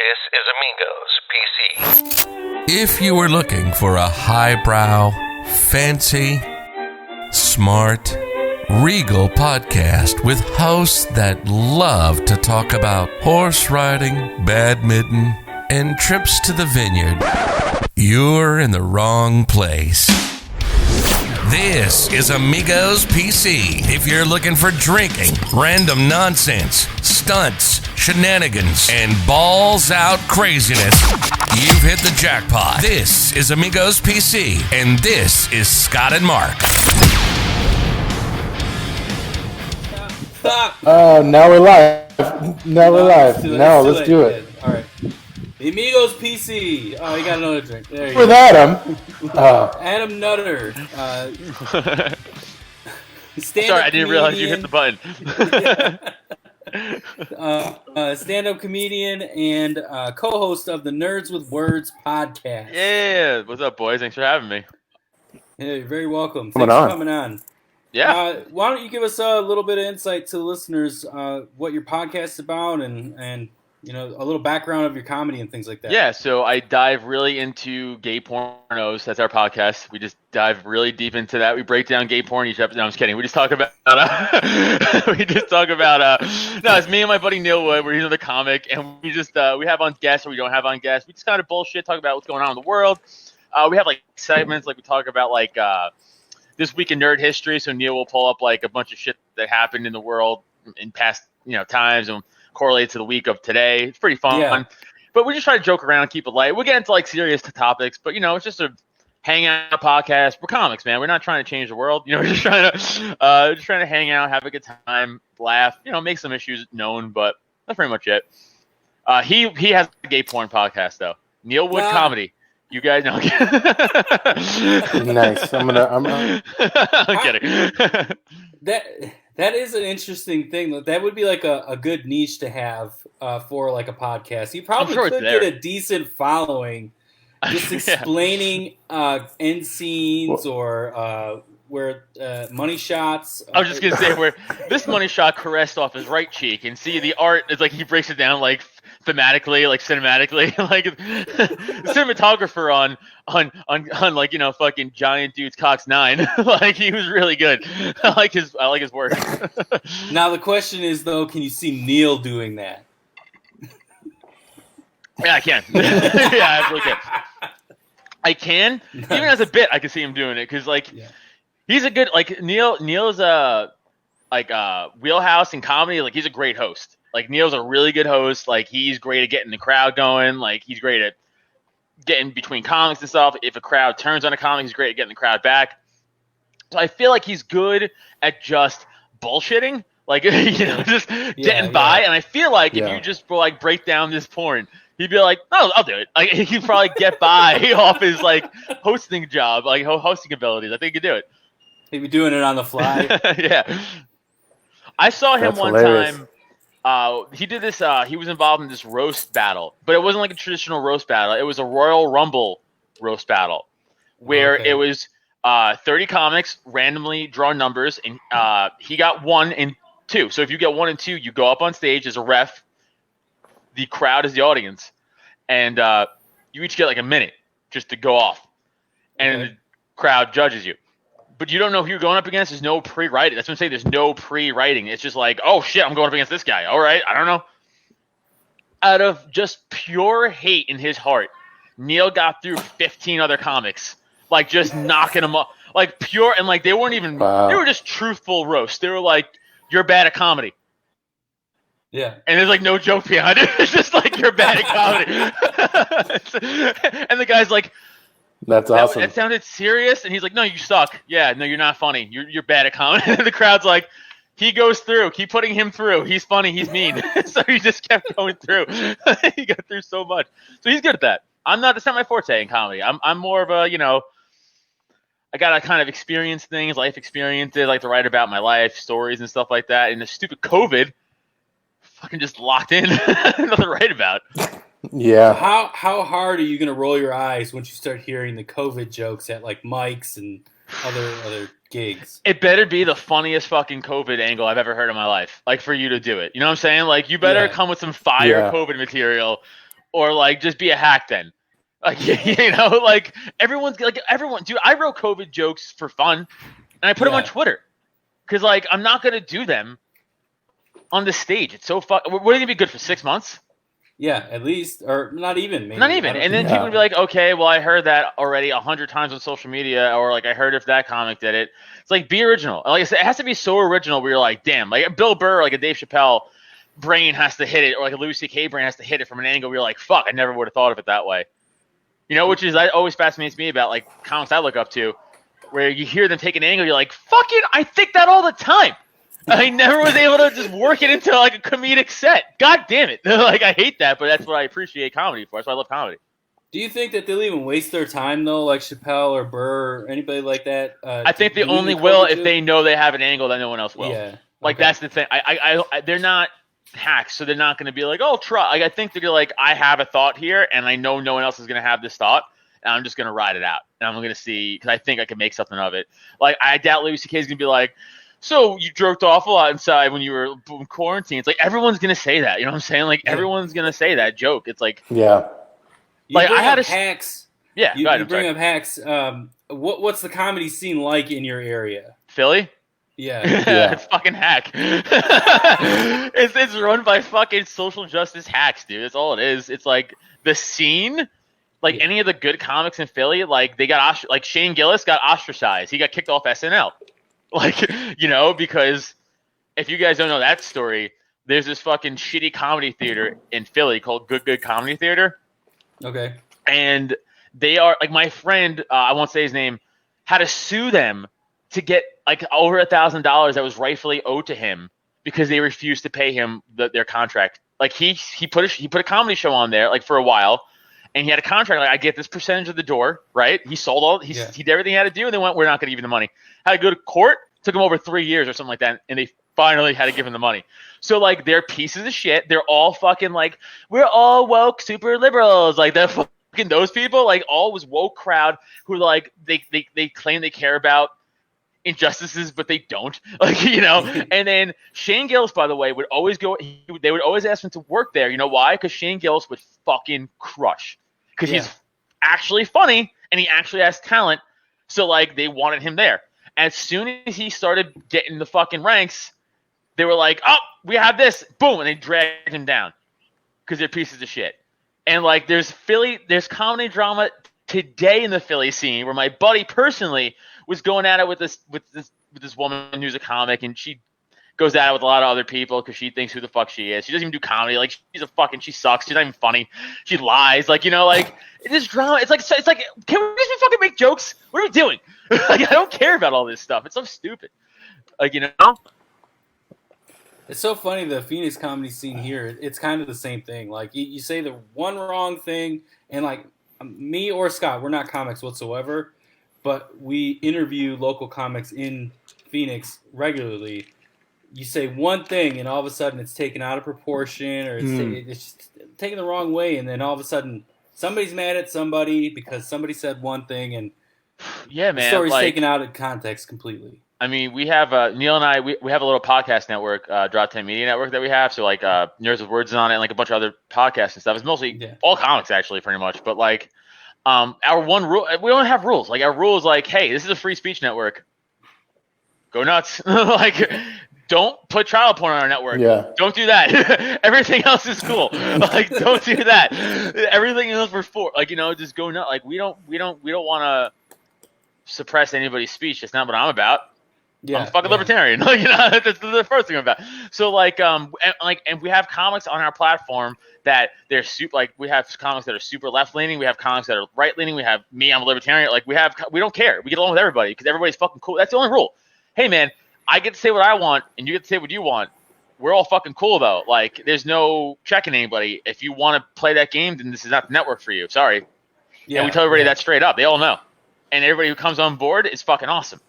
This is Amigos PC. If you were looking for a highbrow, fancy, smart, regal podcast with hosts that love to talk about horse riding, badminton, and trips to the vineyard, you're in the wrong place. This is Amigos PC. If you're looking for drinking, random nonsense, stunts, shenanigans, and balls out craziness, you've hit the jackpot. This is Amigos PC, and this is Scott and Mark. Now we're live. Now let's do it. All right. The Amigos PC. Oh, you got another drink. There you With go. Adam. Adam Nutter. Sorry, I didn't realize you hit the button. Stand-up comedian and co-host of the Nerds with Words podcast. Yeah. What's up, boys? Thanks for having me. Yeah, you're very welcome. Coming Thanks on. for coming on. Yeah. Why don't you give us a little bit of insight to the listeners, what your podcast's about and you know, a little background of your comedy and things like that. Yeah, so I dive really into gay pornos. That's our podcast. We just dive really deep into that. We break down gay porn each episode. No, I'm just kidding. We just talk about no, it's me and my buddy Neil Wood. We're another comic, and we just we have on guests or we don't have on guests. We just kind of bullshit, talk about what's going on in the world. We have like segments, like we talk about like this week in nerd history. So Neil will pull up like a bunch of shit that happened in the world in past times and correlate to the week of today. It's pretty fun. Yeah. But we just try to joke around, keep it light. We'll get into like serious topics, but it's just a hangout podcast. We're comics, man. We're not trying to change the world. We're just trying to hang out, have a good time, laugh, make some issues known, but that's pretty much it. He has a gay porn podcast though. Neil Wood Comedy. You guys know. Nice. I'm kidding. That is an interesting thing. That would be like a good niche to have for like a podcast. You probably could get a decent following just explaining end scenes or where money shots. I was just going to say where this money shot caressed off his right cheek and see the art is like he breaks it down like thematically, like cinematically, like the cinematographer on like fucking Giant Dude's Cox 9, like he was really good. I like his work. Now the question is though, can you see Neil doing that? Yeah, I can. Yeah, I absolutely can. I can. Nice. Even as a bit, I can see him doing it because he's a good Neil's wheelhouse in comedy. Like he's a great host. Like Neil's a really good host. Like he's great at getting the crowd going. Like he's great at getting between comics and stuff. If a crowd turns on a comic, he's great at getting the crowd back. So I feel like he's good at just bullshitting, like just getting by. And I feel like if you just like break down this porn, he'd be like, "Oh, I'll do it." Like he'd probably get by off his like hosting job, like hosting abilities. I think he could do it. He'd be doing it on the fly. Yeah, I saw him one time. He did this. He was involved in this roast battle, but it wasn't like a traditional roast battle. It was a Royal Rumble roast battle, where it was 30 comics randomly draw numbers, and he got 1 and 2. So if you get 1 and 2, you go up on stage as a ref. The crowd is the audience, and you each get like a minute just to go off, and the crowd judges you. But you don't know who you're going up against. There's no pre-writing. That's what I'm saying. There's no pre-writing. It's just like, oh shit, I'm going up against this guy. All right, I don't know. Out of just pure hate in his heart, Neil got through 15 other comics, like just knocking them up, like pure, and like they weren't even. Wow. They were just truthful roasts. They were like, "You're bad at comedy." Yeah. And there's like no joke behind it. It's just like, "You're bad at comedy." And the guy's like, "That's awesome." It sounded serious, and he's like, "No, you suck. Yeah, no, you're not funny. You're bad at comedy." And the crowd's like, "He goes through. Keep putting him through. He's funny. He's mean." So he just kept going through. He got through so much. So he's good at that. That's not my forte in comedy. I'm more of a I gotta kind of experience things, life experiences, like to write about my life, stories and stuff like that. And the stupid COVID, fucking just locked in, nothing to write about. Yeah. How hard are you gonna roll your eyes once you start hearing the COVID jokes at like mics and other gigs? It better be the funniest fucking COVID angle I've ever heard in my life. Like for you to do it, you know what I'm saying? Like you better come with some fire COVID material, or like just be a hack then. Like you know, like everyone, dude. I wrote COVID jokes for fun, and I put them on Twitter because like I'm not gonna do them on the stage. It's so fun. What are you gonna be good for 6 months? Yeah, at least, or not even. Maybe. Not even. And then people would be like, okay, well, I heard that already 100 times on social media, or like I heard if that comic did it. It's like, be original. Like I said, it has to be so original where you're like, damn, like Bill Burr, like a Dave Chappelle brain has to hit it, or like a Louis C.K. brain has to hit it from an angle where you're like, fuck, I never would have thought of it that way. You know, which is that always fascinates me about like comics I look up to, where you hear them take an angle, you're like, fucking, I think that all the time. I never was able to just work it into like a comedic set. God damn it. Like I hate that, but that's what I appreciate comedy for. That's why I love comedy. Do you think that they'll even waste their time though, like Chappelle or Burr or anybody like that? I think they only will if they know they have an angle that no one else will. Yeah. Like that's the thing. I they're not hacks, so they're not going to be like, oh, try. Like I think they're like, I have a thought here, and I know no one else is going to have this thought, and I'm just going to ride it out, and I'm going to see because I think I can make something of it. Like I doubt Louis C.K. is going to be like, so you jerked off a lot inside when you were in quarantine. It's like everyone's gonna say that. You know what I'm saying? Like everyone's gonna say that joke. It's like Like I had hacks. Yeah, you bring up hacks. What's the comedy scene like in your area? Philly? Yeah. It's fucking hack. it's run by fucking social justice hacks, dude. That's all it is. It's like the scene. Like any of the good comics in Philly, like they got like Shane Gillis got ostracized. He got kicked off SNL. Like, you know, because if you guys don't know that story, there's this fucking shitty comedy theater in Philly called Good Comedy Theater. Okay. And they are, like, my friend, I won't say his name, had to sue them to get, like, over $1,000 that was rightfully owed to him because they refused to pay him their contract. Like, he put a comedy show on there, like, for a while. And he had a contract, like, I get this percentage of the door, right? He sold all, he did everything he had to do, and they went, we're not going to give you the money. Had to go to court, took him over 3 years or something like that, and they finally had to give him the money. So, like, they're pieces of shit. They're all fucking, like, we're all woke super liberals. Like, they're fucking those people, like, all was woke crowd who, like, they claim they care about injustices, but they don't. Like, you know? And then Shane Gillis, by the way, would always go, they would always ask him to work there. You know why? Because Shane Gillis would fucking crush. Because he's actually funny, and he actually has talent. So, like, they wanted him there. As soon as he started getting the fucking ranks, they were like, oh, we have this. Boom. And they dragged him down. Because they're pieces of shit. And, like, there's comedy drama today in the Philly scene where my buddy personally was going at it with this woman who's a comic, and she goes at it with a lot of other people because she thinks who the fuck she is. She doesn't even do comedy. Like, she sucks. She's not even funny. She lies. Like, you know, like, this drama. It's like, can we just fucking make jokes? What are we doing? Like, I don't care about all this stuff. It's so stupid. Like, you know? It's so funny, the Phoenix comedy scene here, it's kind of the same thing. Like, you say the one wrong thing, and, like, me or Scott, we're not comics whatsoever, but we interview local comics in Phoenix regularly. You say one thing, and all of a sudden it's taken out of proportion, or it's just taken the wrong way, and then all of a sudden somebody's mad at somebody because somebody said one thing, and the story's taken out of context completely. I mean, we have Neil and I. We have a little podcast network, Drop 10 Media Network that we have. So like Nerds with Words is on it, and like a bunch of other podcasts and stuff. It's mostly all comics actually, pretty much. But like our one rule, we don't have rules. Like our rule is like, hey, this is a free speech network. Go nuts. Like. Don't put child porn on our network. Yeah. Don't do that. Everything else is cool. Like, don't do that. Everything else we're for. Like, you know, just go nuts. Like, we don't want to suppress anybody's speech. That's not what I'm about. Yeah, I'm a fucking libertarian. You know, that's the first thing I'm about. So, like, and we have comics on our platform that they're super. Like, we have comics that are super left leaning. We have comics that are right leaning. We have me. I'm a libertarian. Like, we don't care. We get along with everybody because everybody's fucking cool. That's the only rule. Hey, man. I get to say what I want, and you get to say what you want. We're all fucking cool, though. Like, there's no checking anybody. If you want to play that game, then this is not the network for you. Sorry. Yeah, and we tell everybody that straight up. They all know. And everybody who comes on board is fucking awesome.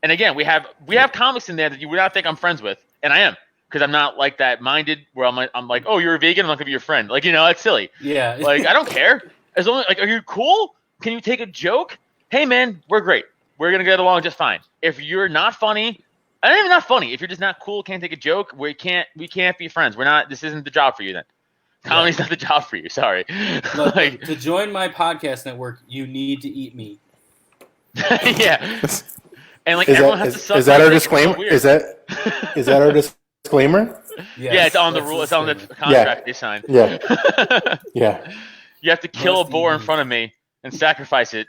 And again, we have comics in there that you would not think I'm friends with, and I am, because I'm not like that minded where I'm like, oh, you're a vegan, I'm not gonna be your friend. Like, you know, that's silly. Yeah. Like, I don't care. As long as, like, are you cool? Can you take a joke? Hey, man, we're great. We're gonna get along just fine. If you're not funny. I don't even not funny. If you're just not cool, can't take a joke, we can't be friends. We're not. This isn't the job for you then. Comedy's not the job for you. Sorry. Look, to join my podcast network, you need to eat meat. Yeah. And like everyone has to suck. Is that our disclaimer? Is that our disclaimer? Yes, yeah, it's on the rule. It's on the contract they signed. Yeah. Yeah. You have to kill a boar in front of me and sacrifice it,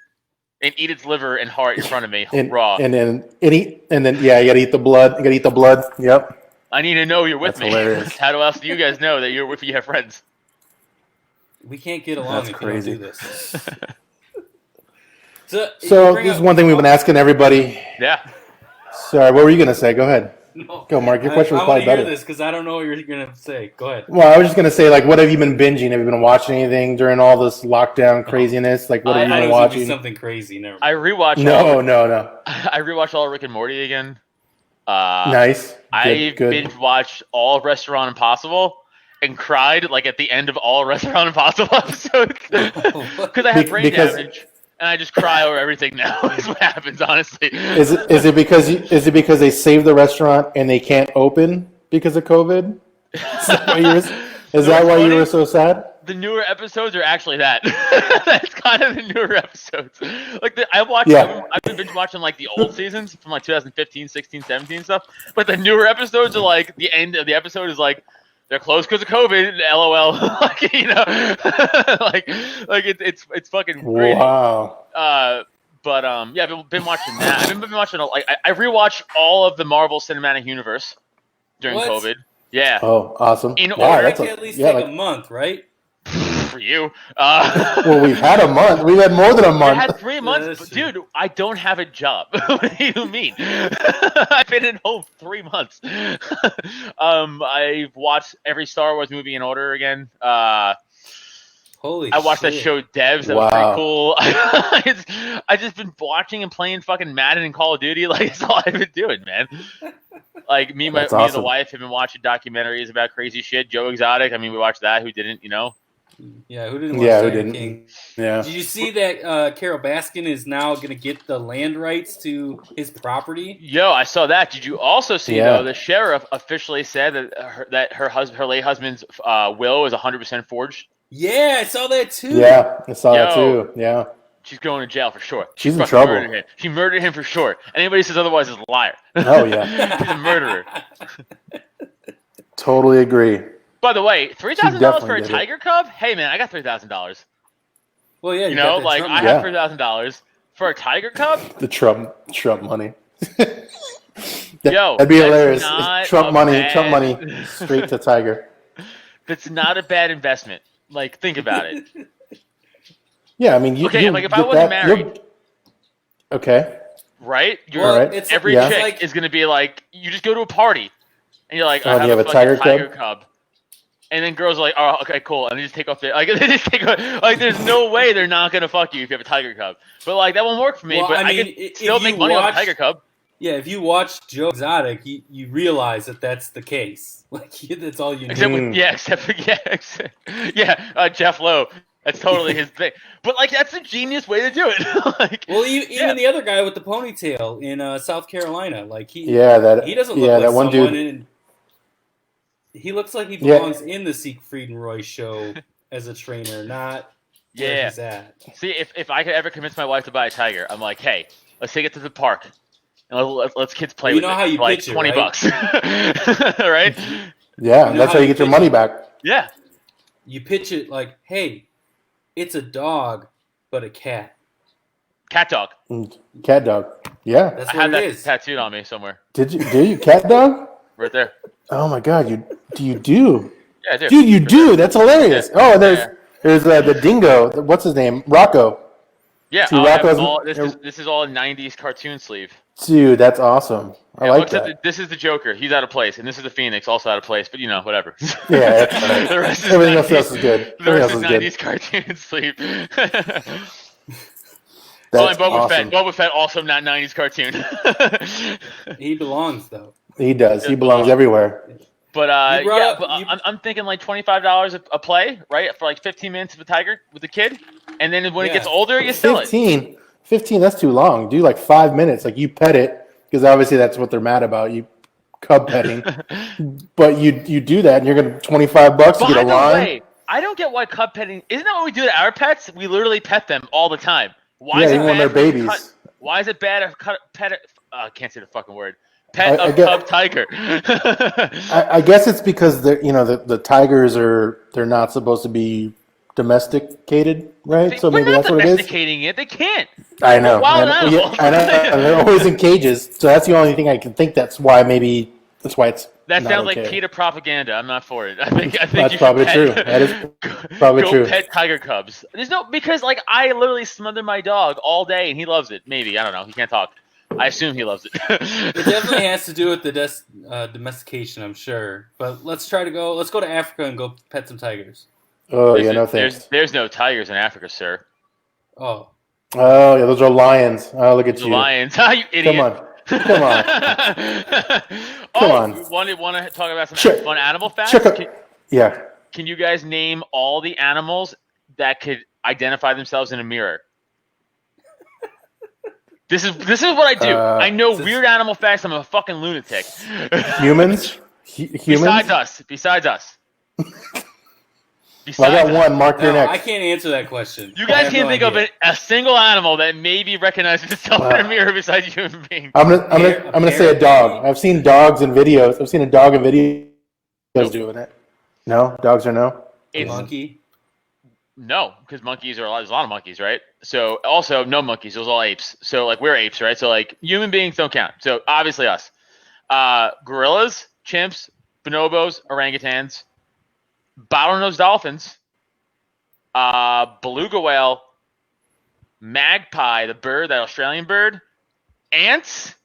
and eat its liver and heart in front of me raw. And then you gotta eat the blood. You gotta eat the blood. Yep. I need to know you're with me. Hilarious. How else do you guys know that you're with you have friends? We can't get along if crazy. You don't do this. So this is one thing we've been asking everybody. Yeah. Sorry, what were you gonna say? Go ahead. No, go, Mark. Your question was probably better. I want to hear this because I don't know what you're gonna say. Go ahead. Well, I was just gonna say, like, what have you been binging? Have you been watching anything during all this lockdown craziness? Like, what have you been watching? Something crazy. Never mind. I rewatched. No. I rewatched all Rick and Morty again. Nice. I binge watched all Restaurant Impossible and cried like at the end of all Restaurant Impossible episodes because I have brain damage. And I just cry over everything now. Is what happens, honestly. Is it because they saved the restaurant and they can't open because of COVID? Is that why you were so sad? The newer episodes are actually that. That's kind of the newer episodes. Like I've been binge watching like the old seasons from like 2015, 16, 17 stuff. But the newer episodes are like the end of the episode is like they're closed because of COVID. LOL. Like, you know, like it's fucking crazy. Wow. Yeah, I've been watching that. I've been watching I rewatched all of the Marvel Cinematic Universe during COVID. Yeah. Oh, awesome. In order to at least take a month, right? For you. Well, we've had a month. We've had more than a month. I had 3 months. But dude, I don't have a job. What do you mean? I've been at home 3 months. I've watched every Star Wars movie in order again. Holy I watched shit. that show Devs. That was pretty cool. I just been watching and playing fucking Madden and Call of Duty. Like, that's all I've been doing, man. Like, me and the wife have been watching documentaries about crazy shit. Joe Exotic. I mean, we watched that. Who didn't, you know? Yeah, who didn't watch who didn't? King? Yeah. Did you see that Carol Baskin is now going to get the land rights to his property? Yo, I saw that. Did you also see, though, the sheriff officially said that her late husband's will is 100% forged? Yeah, I saw that too. Yeah, I saw that too. Yeah. She's going to jail for sure. She's in trouble. She murdered him for sure. Anybody says otherwise is a liar. Oh, yeah. She's a murderer. Totally agree. By the way, $3,000 for a tiger cub? Hey, man, I got $3,000. Well, yeah, you know, like I have $3,000 for a tiger cub. The Trump money. Yo, that'd be hilarious. Trump money, straight to tiger. That's not a bad investment. Like, think about it. Yeah, I mean, if I wasn't married, okay, right? Right. Every chick is gonna be like, you just go to a party, and you're like, I have a tiger cub. And then girls are like, oh, okay, cool, and they just take off their there's no way they're not gonna fuck you if you have a tiger cub. But like that won't work for me. Well, but I can still make money off a tiger cub. Yeah, if you watch Joe Exotic, you realize that that's the case. Like that's all you need. Jeff Lowe. That's totally his thing. But like that's a genius way to do it. Like, well, even the other guy with the ponytail in South Carolina, like he doesn't look like that one someone dude. He looks like he belongs in the Siegfried and Roy show as a trainer, not where he's at. See, if I could ever convince my wife to buy a tiger, I'm like, hey, let's take it to the park. And let's kids play with it for like $20, right? Yeah, that's how you get your money back. Yeah. You pitch it like, hey, it's a dog, but a cat. Cat dog. Cat dog. Yeah. That's I have that is. tattooed on me somewhere. Did you? Cat dog? Right there. Oh my God! You do? Yeah, I do. Dude, you do. There. That's hilarious. Yeah. Oh, there's the dingo. What's his name? Rocco. Yeah. This is all a '90s cartoon sleeve. Dude, that's awesome. I like that. This is the Joker. He's out of place, and this is the Phoenix, also out of place. But whatever. Yeah, that's right. The rest Everything else is good. The rest is '90s cartoon sleeve. That's Boba Fett. Boba Fett also not '90s cartoon. He belongs though. He does. He belongs everywhere. But I'm thinking like $25 a play, right? For like 15 minutes with the kid, and then when it gets older, you sell it. 15. That's too long. Do like 5 minutes. Like you pet it because obviously that's what they're mad about. You cub petting, but you do that and you're gonna $25 to get a line. I don't get why cub petting. Isn't that what we do to our pets? We literally pet them all the time. Why even when they're babies. Why is it bad to pet? I can't say the fucking word. Pet a cub tiger. I guess it's because the tigers they're not supposed to be domesticated, right? So maybe that's what it is. Domesticating it, they can't. I know. Wild animals. I know. They're always in cages, so that's the only thing I can think. That's why it's. That sounds like PETA propaganda. I'm not for it. I think that's probably true. That is probably true. Go pet tiger cubs. Because I literally smother my dog all day and he loves it. Maybe, I don't know. He can't talk. I assume he loves it. It definitely has to do with the domestication, I'm sure. But let's go to Africa and go pet some tigers. Oh yeah, no thanks. There's no tigers in Africa, sir. Oh yeah, those are lions. Oh, look at you. Lions. You idiot. Come on. Come on. Want to talk about some fun animal facts? Yeah. Can you guys name all the animals that could identify themselves in a mirror? This is what I do. I know weird animal facts. I'm a fucking lunatic. Humans? Besides us. I got one. Mark your next. I can't answer that question. You guys can't think of a single animal that maybe recognizes itself in a mirror besides human beings. I'm gonna say a dog. I've seen dogs in videos. I've seen a dog in videos doing it. No, dogs are no. A monkey. No, because there's a lot of monkeys, right? So also no monkeys. Those are all apes. So we're apes, right? So human beings don't count. So obviously us. Gorillas, chimps, bonobos, orangutans. Bottlenose dolphins, beluga whale, magpie, the bird, that Australian bird, ants,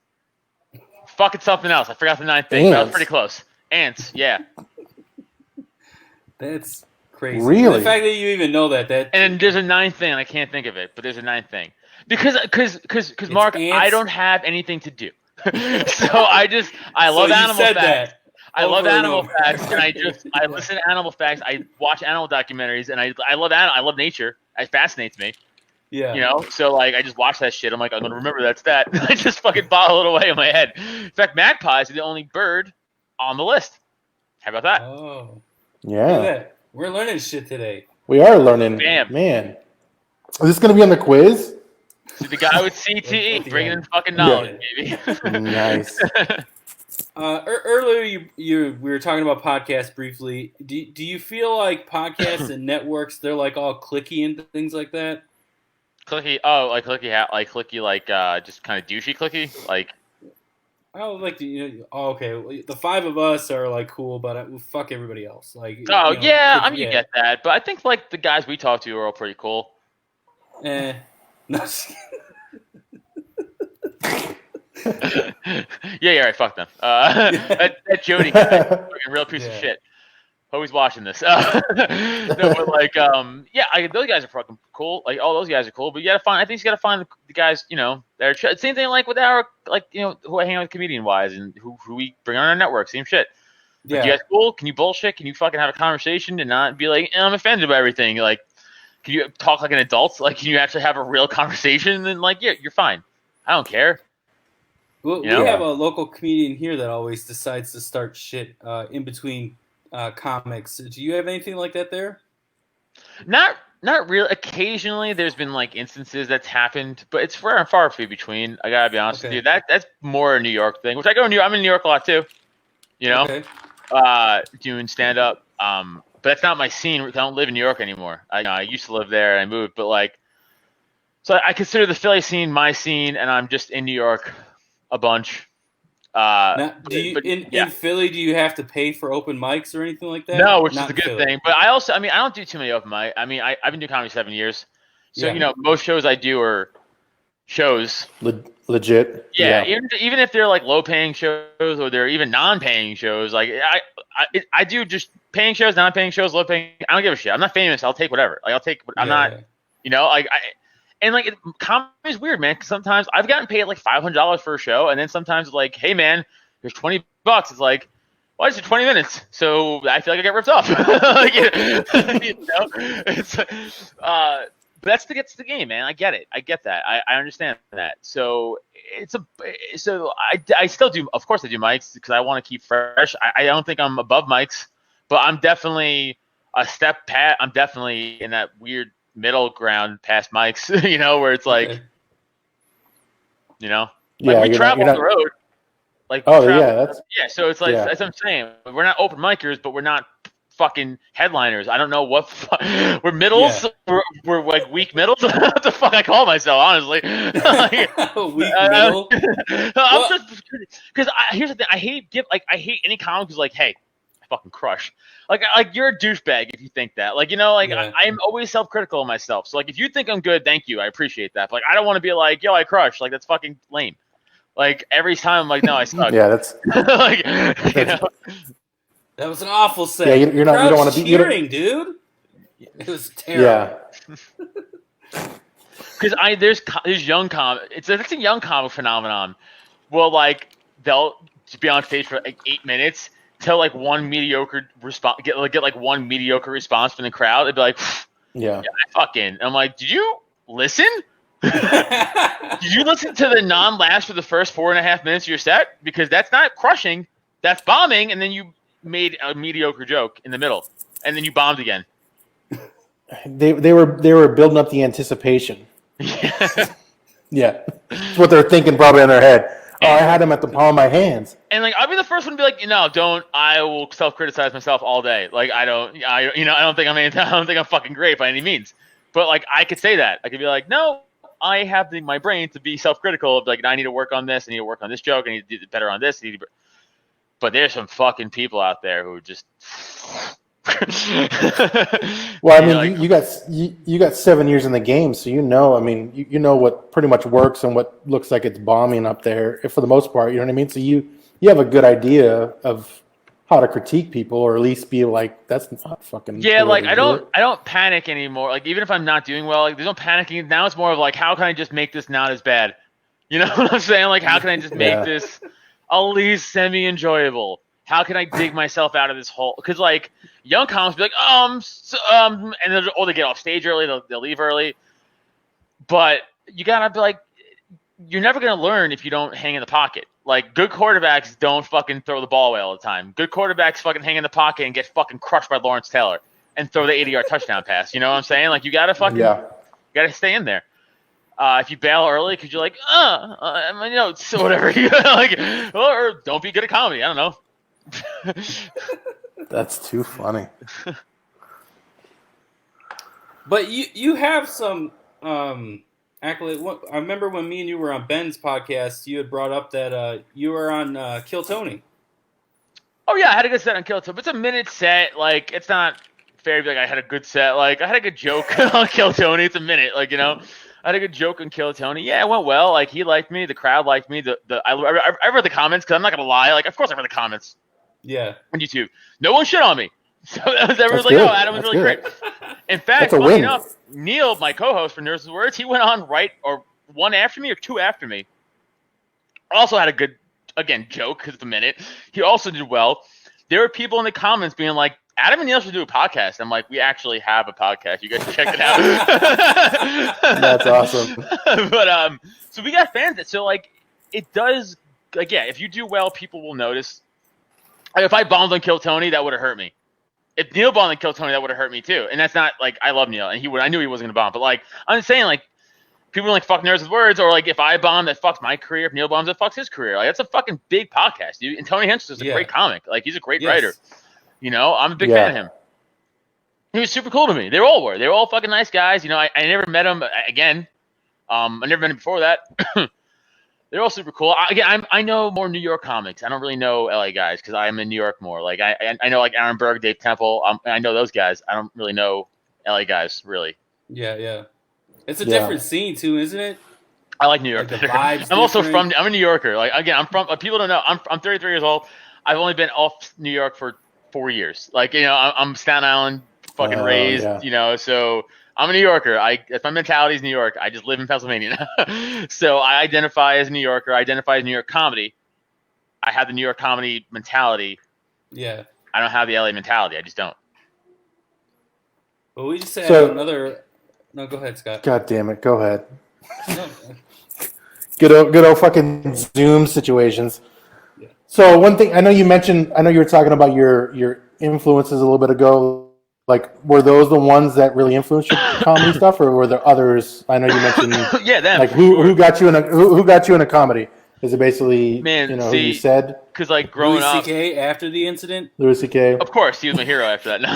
fucking something else. I forgot the ninth thing, but I was pretty close. Ants, yeah. That's crazy. Really? The fact that you even know that. And there's a ninth thing, and I can't think of it, but there's a ninth thing. Because Mark, ants. I don't have anything to do. So I love animal facts. I love animal facts, and I listen to animal facts. I watch animal documentaries, and I love nature. It fascinates me. Yeah. So I just watch that shit. I'm like, I'm gonna remember that's that. I just fucking bottle it away in my head. In fact, magpies are the only bird on the list. How about that? Oh. Yeah. We're learning shit today. We are learning. Damn. Man. Is this gonna be on the quiz? So the guy with CTE bringing in fucking knowledge, baby. Nice. Earlier, we were talking about podcasts briefly. Do you feel like podcasts and networks, they're all clicky and things like that? Clicky? Oh, clicky, just kind of douchey clicky, okay. Well, the five of us are cool, but fuck everybody else. You get that. But I think the guys we talk to are all pretty cool. No. Yeah, right. Fuck them. That Jody guy, fucking real piece of shit. Always watching this. No, but those guys are fucking cool. All those guys are cool. But I think you gotta find the guys, that are same thing with our who I hang out with comedian wise and who we bring on our network. Same shit. Yeah. You guys cool? Can you bullshit? Can you fucking have a conversation and not be I'm offended by everything? Can you talk like an adult? Can you actually have a real conversation? And you're fine. I don't care. Well, we have a local comedian here that always decides to start shit in between comics. Do you have anything like that there? Not real. Occasionally, there's been instances that's happened, but it's far and far between. I gotta be honest with you. That's more a New York thing, which I go to New York. I'm in New York a lot too. Doing stand up. But that's not my scene. I don't live in New York anymore. I used to live there and I moved, but so I consider the Philly scene my scene, and I'm just in New York a bunch. Now, in Philly, do you have to pay for open mics or anything like that? No, which is a good thing. But I don't do too many open mics. I've been doing comedy 7 years, so most shows I do are shows legit. Yeah. Even if they're low paying shows or they're even non paying shows, I do just paying shows, non paying shows, low paying. I don't give a shit. I'm not famous. I'll take whatever. I'll take. I'm not. Comedy is weird, man. Because sometimes I've gotten paid $500 for a show, and then sometimes it's hey, man, here's $20. It's well, it's 20 minutes, so I feel like I get ripped off. But that's the game, man. I get it. I get that. I understand that. So I still do. Of course, I do mics because I want to keep fresh. I don't think I'm above mics, but I'm definitely a step past. I'm definitely in that weird middle ground past Mike's, where it's like, we travel the road. Like, so it's like, as I'm saying, we're not open micers, but we're not fucking headliners. I don't know what we're middles. Yeah. We're like weak middles. What the fuck I call myself, honestly. Weak middle. Because here's the thing. I hate any comic who's like, hey, I fucking crush. Like you're a douchebag if you think that. I'm always self-critical of myself. So like if you think I'm good, thank you. I appreciate that. But like I don't want to be like, yo, I crush. Like that's fucking lame. Like every time I'm like, no, I suck. Yeah, that's like that was an awful set. Yeah, you don't want to be cheering, dude. It was terrible. Yeah. Because there's young comic. It's a young comic phenomenon. Well, like they'll be on stage for like 8 minutes till like one mediocre response get like one mediocre response from the crowd. They'd be like, I fucking. I'm like, did you listen? Did you listen to the non-laughs for the first 4.5 minutes of your set? Because that's not crushing, that's bombing, and then you made a mediocre joke in the middle, and then you bombed again. They were building up the anticipation. Yeah, that's what they're thinking probably in their head. I had him at the palm of my hands. And like I'll be the first one to be like, don't. I will self-criticize myself all day. Like I don't think I'm fucking great by any means. But like I could say that. I could be like, no. I have my brain to be self-critical of like I need to work on this, I need to work on this joke, I need to do better on this. But there's some fucking people out there who just. Well, I mean, you got 7 years in the game, so you know what pretty much works and what looks like it's bombing up there for the most part. You know what I mean? So you have a good idea of how to critique people, or at least be like, that's not fucking. Yeah, like I don't panic anymore. Like even if I'm not doing well, like there's no panicking. Now it's more of like, how can I just make this not as bad? You know what I'm saying? Like how can I just make this at least semi-enjoyable? How can I dig myself out of this hole? Because like young comics be like, and they get off stage early, they'll leave early. But you gotta be like, you're never gonna learn if you don't hang in the pocket. Like, good quarterbacks don't fucking throw the ball away all the time. Good quarterbacks fucking hang in the pocket and get fucking crushed by Lawrence Taylor and throw the 80-yard touchdown pass. You know what I'm saying? Like, you gotta gotta stay in there. If you bail early because you're like, so whatever. Like, or don't be good at comedy. I don't know. That's too funny. But you have some accolade. I remember when me and you were on Ben's podcast, you had brought up that you were on Kill Tony. Oh yeah, I had a good set on Kill Tony. But it's a minute set. Like, it's not fair to be like I had a good set. Like, I had a good joke on Kill Tony. It's a minute. Like, I had a good joke on Kill Tony. Yeah, it went well. Like, he liked me. The crowd liked me. I read the comments because I'm not gonna lie. Like, of course I read the comments. Yeah. On YouTube, no one shit on me. So everyone's like, "Oh, Adam was really great." In fact, funny enough, Neil, my co-host for Nurses Words, he went on one after me or two after me. Also had a good, again, joke because it's a minute. He also did well. There were people in the comments being like, Adam and Neil should do a podcast. I'm like, we actually have a podcast. You guys should check it out. That's awesome. But so we got fans. So like, it does. Like, yeah, if you do well, people will notice. Like, if I bombed on Kill Tony, that would have hurt me. If Neil bombed on Kill Tony, that would have hurt me too. And that's not like, I love Neil, and I knew he wasn't gonna bomb. But like, I'm just saying, like, people like fuck nerds with words, or like if I bomb, that fucks my career. If Neil bombs, that fucks his career. Like, that's a fucking big podcast, dude. And Tony Hencherson's a great comic. Like, he's a great writer. I'm a big fan of him. He was super cool to me. They all were. They were all fucking nice guys. I never met him again. I never met him before that. They're all super cool. I know more New York comics. I don't really know LA guys because I'm in New York more. Like I know like Aaron Berg, Dave Temple. I know those guys. I don't really know LA guys really. Yeah. It's a different scene too, isn't it? I like New York. Like the vibes I'm also I'm a New Yorker. Like, again, I'm from. People don't know. I'm 33 years old. I've only been off New York for 4 years. Like, I'm Staten Island fucking raised. Yeah. So I'm a New Yorker. If my mentality is New York, I just live in Pennsylvania. So I identify as a New Yorker. I identify as New York comedy. I have the New York comedy mentality. Yeah. I don't have the LA mentality. I just don't. Well, we just had another. No, go ahead, Scott. God damn it. Go ahead. No. Good old fucking Zoom situations. Yeah. So one thing, I know you were talking about your influences a little bit ago, Like, were those the ones that really influenced your comedy stuff, or were there others? I know you mentioned. Yeah, them. Like, who got you in a comedy? Is it basically who you said? Because like growing Louis up, C.K. after the incident. Louis C.K. Of course, he was my hero after that. No.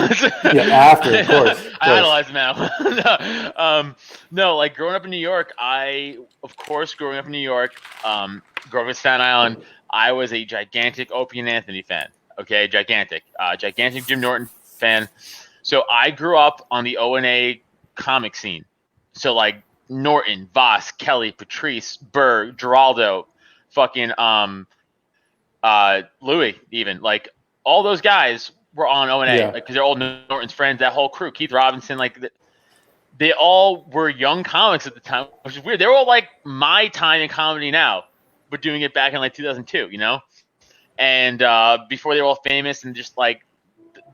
Yeah, after, of course. I idolize him now. No, like growing up in New York, growing up in New York, growing up in Staten Island, I was a gigantic Opie and Anthony fan. Okay, gigantic Jim Norton fan. So I grew up on the O&A comic scene. So like Norton, Voss, Kelly, Patrice, Berg, Geraldo, fucking Louis, even like all those guys were on O&A because they're all Norton's friends. That whole crew, Keith Robinson, like they all were young comics at the time, which is weird. They were all like my time in comedy now, but doing it back in like 2002, you know. And before they were all famous and just like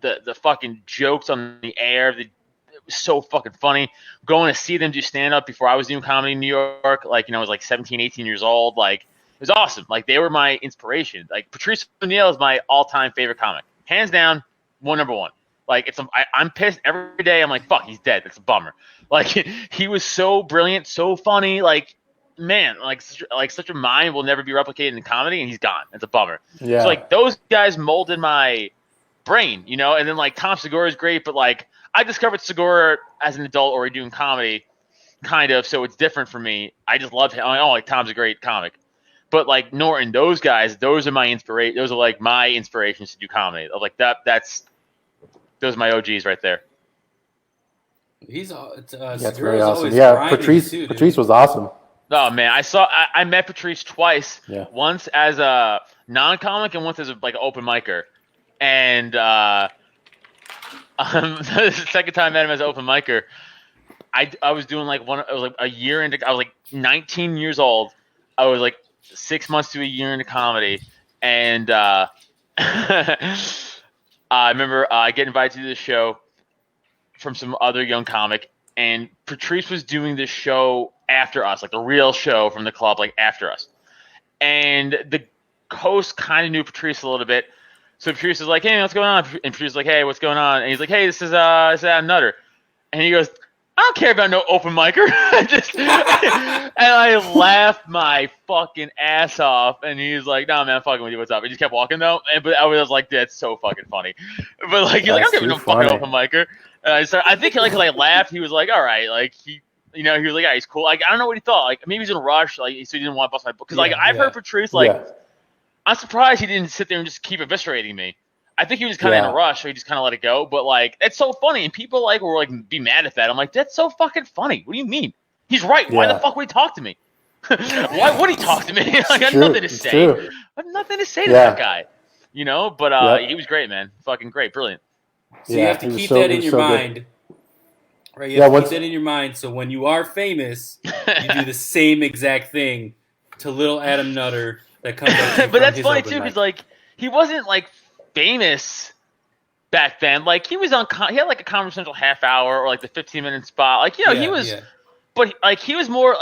the fucking jokes on the air, it was so fucking funny. Going to see them do stand up before I was doing comedy in New York, like I was like 17, 18 years old, like. It was awesome. Like, they were my inspiration. Like, Patrice O'Neal is my all-time favorite comic. Hands down, number one. Like, I'm pissed every day. I'm like, fuck, he's dead. That's a bummer. Like, he was so brilliant, so funny. Like, man, such a mind will never be replicated in comedy, and he's gone. It's a bummer. Yeah. So, like, those guys molded my brain, you know? And then, like, Tom Segura is great, but, like, I discovered Segura as an adult already doing comedy, kind of, so it's different for me. I just love him. I'm like, oh, like, Tom's a great comic. But like Norton, those guys, those are my inspiration. Those are like my inspirations to do comedy. Like those are my OGs right there. He's that's very awesome. Yeah, Patrice was awesome. Oh man, I met Patrice twice. Yeah. Once as a non-comic and once as an open micer. And the second time I met him as an open micer, I was doing I was like a year into. I was like 19 years old. I was like 6 months to a year into comedy, and I remember I get invited to this show from some other young comic, and Patrice was doing this show after us, like the real show from the club, like after us. And the host kind of knew Patrice a little bit, so Patrice was like, "Hey, what's going on?" And Patrice was like, "Hey, what's going on?" And he's like, "Hey, this is Adam Nutter," and he goes, "I don't care about no open micer." And I laughed my fucking ass off. And he's like, "Nah, man, I'm fucking with you. What's up?" He just kept walking though. But I was like, "That's so fucking funny." But like, he's like, "I don't give no fucking open micer." And I think like, cause I laughed, he was like, "All right," like he was like, "Yeah, he's cool." Like I don't know what he thought. Like maybe he's in a rush, like so he didn't want to bust my book. Cause like I've heard Patrice I'm surprised he didn't sit there and just keep eviscerating me. I think he was kind of in a rush, so he just kind of let it go. But like, it's so funny, and people were like be mad at that. I'm like, that's so fucking funny. What do you mean? He's right. Why the fuck would he talk to me? Why would he talk to me? I got nothing to say. I have nothing to say to that guy. You know, but he was great, man. Fucking great, brilliant. So you have to keep that in your mind. Right? You have to keep that in your mind. So when you are famous, you do the same exact thing to little Adam Nutter that comes up. But that's funny too, because like he wasn't like famous back then. Like he was on, he had like a Comedy Central half hour or like the 15-minute spot. Like he was, but like he was more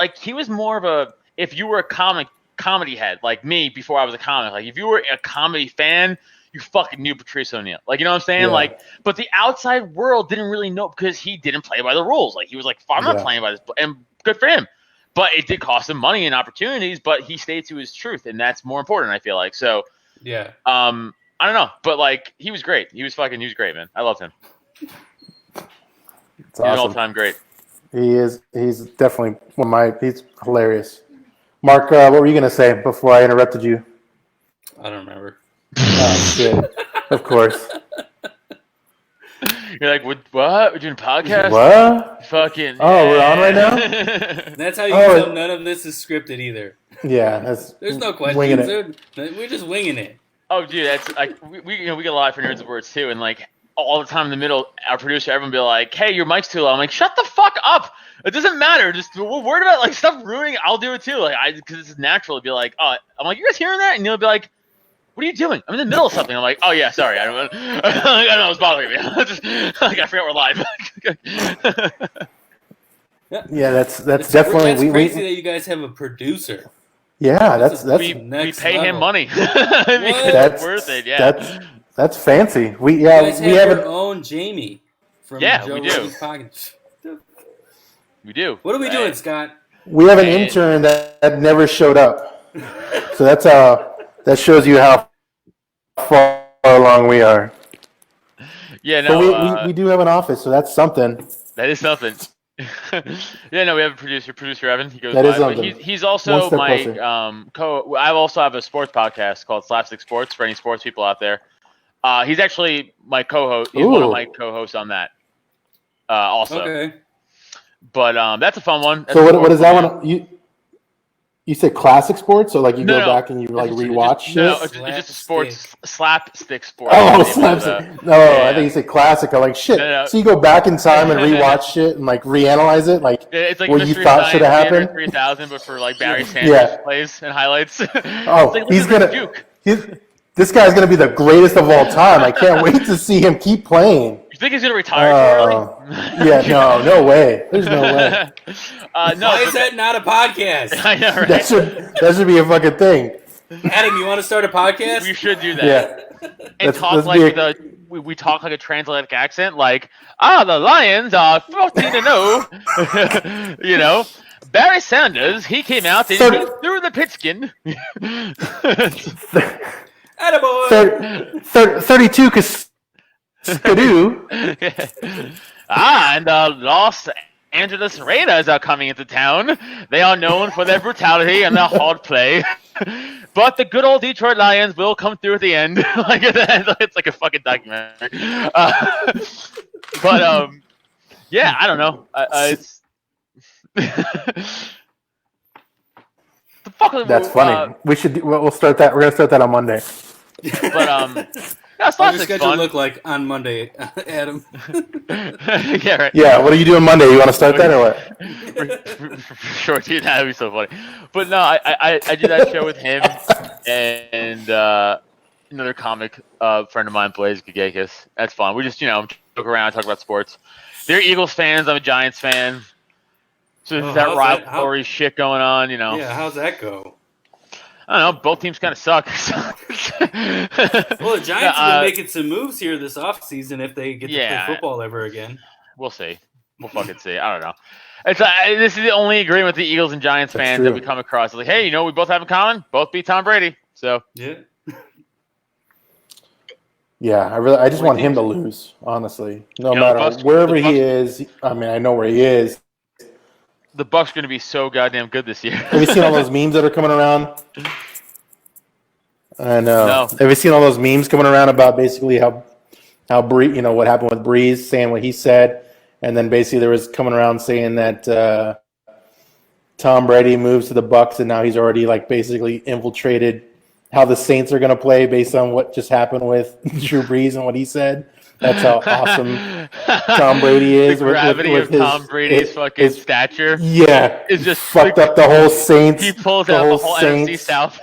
of a, if you were a comedy head like me before I was a comic. Like if you were a comedy fan, you fucking knew Patrice O'Neal. Like you know what I'm saying? Yeah. Like, but the outside world didn't really know because he didn't play by the rules. Like he was like, I'm not playing by this, and good for him. But it did cost him money and opportunities. But he stayed to his truth, and that's more important. I feel like so. Yeah. I don't know, but like he was great. He was great, man. I loved him. It's He's an all-time great. He is. He's definitely he's hilarious. Mark, what were you gonna say before I interrupted you? I don't remember. Oh shit! Of course. You're like, what? We're doing a podcast? What? Fucking. Oh, we're on right now. That's how you know none of this is scripted either. Yeah, there's no questions. We're just winging it. Oh, dude, that's like we get a lot for nerds of words too, and like all the time in the middle, our producer, everyone be like, "Hey, your mic's too low." I'm like, "Shut the fuck up! It doesn't matter. Just we're worried about like stuff ruining it. I'll do it too. Like because it's natural to be like, oh, I'm like, you guys hearing that? And you'll be like, what are you doing? I'm in the middle of something. I'm like, oh yeah, sorry, I don't know what's bothering me. Just, like I forgot we're live. Yeah, that's definitely that's crazy that you guys have a producer. Yeah, that's we pay him money because that's it's worth it. Yeah, that's fancy. We have your own Jamie. from Yeah, Joe we do. Rogan's podcast. We do. What are we doing, Scott? We have an intern that never showed up. So that shows you how far along we are. Yeah, no. But we do have an office, so that's something. That is something. Yeah, no, we have a producer Evan. He goes that by. Is something. But he's also my closer. I also have a sports podcast called Slapstick Sports for any sports people out there. He's actually my co-host. He's one of my co-hosts on that. Also. Okay. But that's a fun one. That's so what is that one? You said classic sports, so like you go back and you like rewatch shit? No, it's just a slapstick sports. Oh, slapstick. No, I think you said classic. I'm like, shit. No. So you go back in time and rewatch shit and like reanalyze it, like it's like what you thought should have happened. 3000, but for like Barry Sanders plays and highlights. Oh, like, he's gonna. This guy's gonna be the greatest of all time. I can't wait to see him keep playing. You think he's gonna retire early? Yeah, no way. There's no way. No, why is that not a podcast? I know, right? That should be a fucking thing. Adam, you want to start a podcast? We should do that. Yeah. And talk like we talk like a transatlantic accent, like the Lions are 14-0. You know, Barry Sanders, he came out and he threw the pigskin. Attaboy! 32 Skidoo. And Los Angeles Raiders are coming into town. They are known for their brutality and their hard play. But the good old Detroit Lions will come through at the end. Like it's like a fucking documentary. Yeah, I don't know. It's the fuck. That's funny. We'll start that. We're gonna start that on Monday. But what's your schedule look like on Monday, Adam? Yeah, right. Yeah, what are you doing Monday? You want to start that or what? Sure, dude, that'd be so funny. But no, I did that show with him and another comic friend of mine, Blaze Gagakis. That's fun. We just joke around, talk about sports. They're Eagles fans. I'm a Giants fan. So there's that rivalry shit going on, Yeah, how's that go? I don't know. Both teams kind of suck. Well, the Giants have been making some moves here this offseason if they get to play football ever again. We'll see. We'll fucking see. I don't know. This is the only agreement with the Eagles and Giants fans that we come across. It's like, hey, we both have in common? Both beat Tom Brady. So yeah. Yeah, I just want him to lose, honestly. No matter wherever he is. I mean, I know where he is. The Bucs are going to be so goddamn good this year. Have you seen all those memes that are coming around? I know. No. Have you seen all those memes coming around about basically how what happened with Breeze, saying what he said, and then basically there was coming around saying that Tom Brady moves to the Bucs and now he's already like basically infiltrated how the Saints are going to play based on what just happened with Drew Brees and what he said. That's how awesome Tom Brady is. The gravity of Tom Brady's fucking stature. Yeah. Is just fucked up the whole Saints. He pulls out the whole NFC South.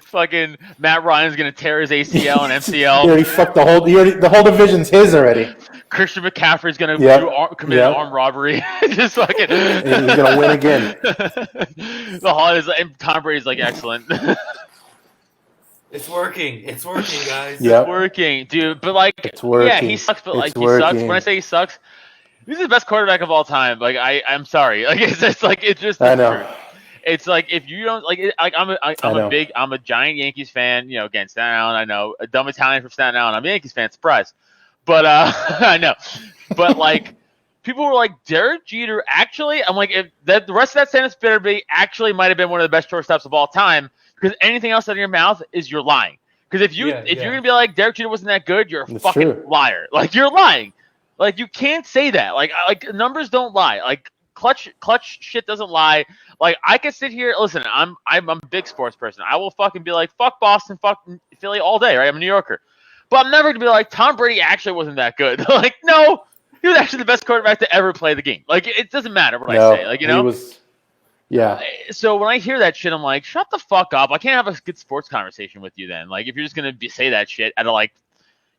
Fucking Matt Ryan's going to tear his ACL and MCL. He already fucked the whole division's his already. Christian McCaffrey's going to commit an armed robbery. Just fucking. He's going to win again. Tom Brady's like, excellent. It's working. It's working, guys. Yep. It's working, dude. But like, it's working. Yeah, he sucks. But like, he sucks. When I say he sucks, he's the best quarterback of all time. Like, I'm sorry. Like, it's just like it's just. I know. True. It's like if you don't like, I'm a giant Yankees fan. Again, Staten Island. I know a dumb Italian from Staten Island. I'm a Yankees fan. Surprise. But I know. But like, people were like, Derek Jeter actually. I'm like, if the rest of that sentence better be actually might have been one of the best shortstops of all time. Because anything else out of your mouth is you're lying. Because if you're gonna be like Derek Jeter wasn't that good, you're a fucking liar. Like you're lying. Like you can't say that. Like numbers don't lie. Like clutch shit doesn't lie. Like I can sit here. Listen, I'm a big sports person. I will fucking be like fuck Boston, fuck Philly all day. Right? I'm a New Yorker. But I'm never gonna be like Tom Brady actually wasn't that good. Like no, he was actually the best quarterback to ever play the game. Like it doesn't matter what I say. Like he was. Yeah. So when I hear that shit, I'm like, shut the fuck up. I can't have a good sports conversation with you then. Like, if you're just going to say that shit out of, like,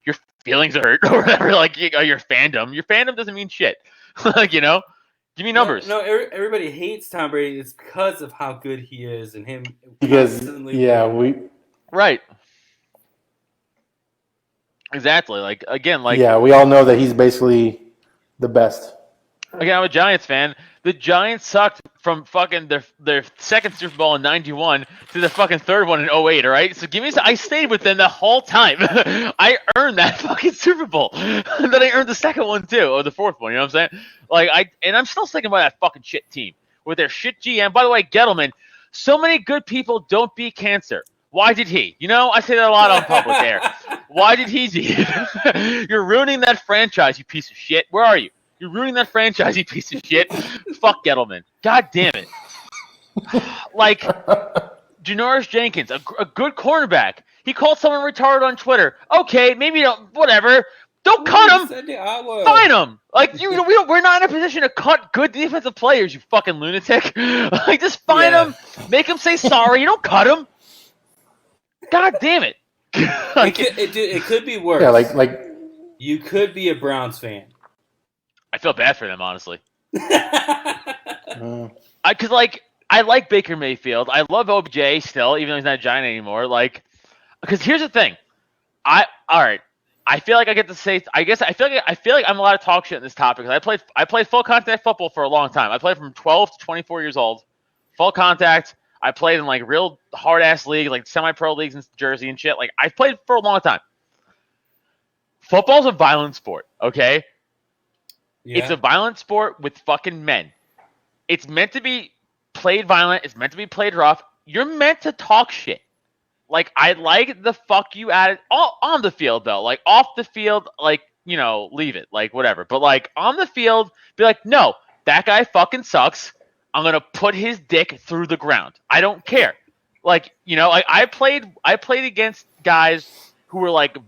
your feelings are hurt or whatever, like, your fandom. Your fandom doesn't mean shit. Like, give me numbers. No, everybody hates Tom Brady. It's because of how good he is and him. Because, Right. Exactly. Like again, like yeah, we all know that he's basically the best. Again, I'm a Giants fan. The Giants sucked from fucking their second Super Bowl in '91 to the fucking third one in '08. All right, so give me. I stayed with them the whole time. I earned that fucking Super Bowl. Then I earned the second one too, or the fourth one. You know what I'm saying? I'm still thinking about that fucking shit team with their shit GM. By the way, Gettleman. So many good people don't beat cancer. Why did he? You know, I say that a lot on public air. Why did he? You're ruining that franchise, you piece of shit. Where are you? You're ruining that franchise, you piece of shit. Fuck Gettleman. God damn it. Like, Janoris Jenkins, a good cornerback. He called someone retarded on Twitter. Okay, maybe don't, whatever. Don't cut him. Fine him. Like, we're not in a position to cut good defensive players, you fucking lunatic. Like, just fine him. Make him say sorry. You don't cut him. God damn it. It could be worse. Yeah, like you could be a Browns fan. I feel bad for them, honestly. uh, Because, like, I like Baker Mayfield. I love OBJ still, even though he's not a Giant anymore. Like, because here's the thing. All right. I feel like I get to say. I feel like I'm allowed to talk shit in this topic. Because I played full contact football for a long time. I played from 12 to 24 years old. Full contact. I played in like real hard ass league, like semi-pro leagues in Jersey and shit. Like I played for a long time. Football's a violent sport. Okay. Yeah. It's a violent sport with fucking men. It's meant to be played violent. It's meant to be played rough. You're meant to talk shit. Like, I like the fuck you at it on the field, though. Like, off the field, like, you know, leave it. Like, whatever. But, like, on the field, be like, no, that guy fucking sucks. I'm going to put his dick through the ground. I don't care. Like, you know, like, I played against guys who were, like,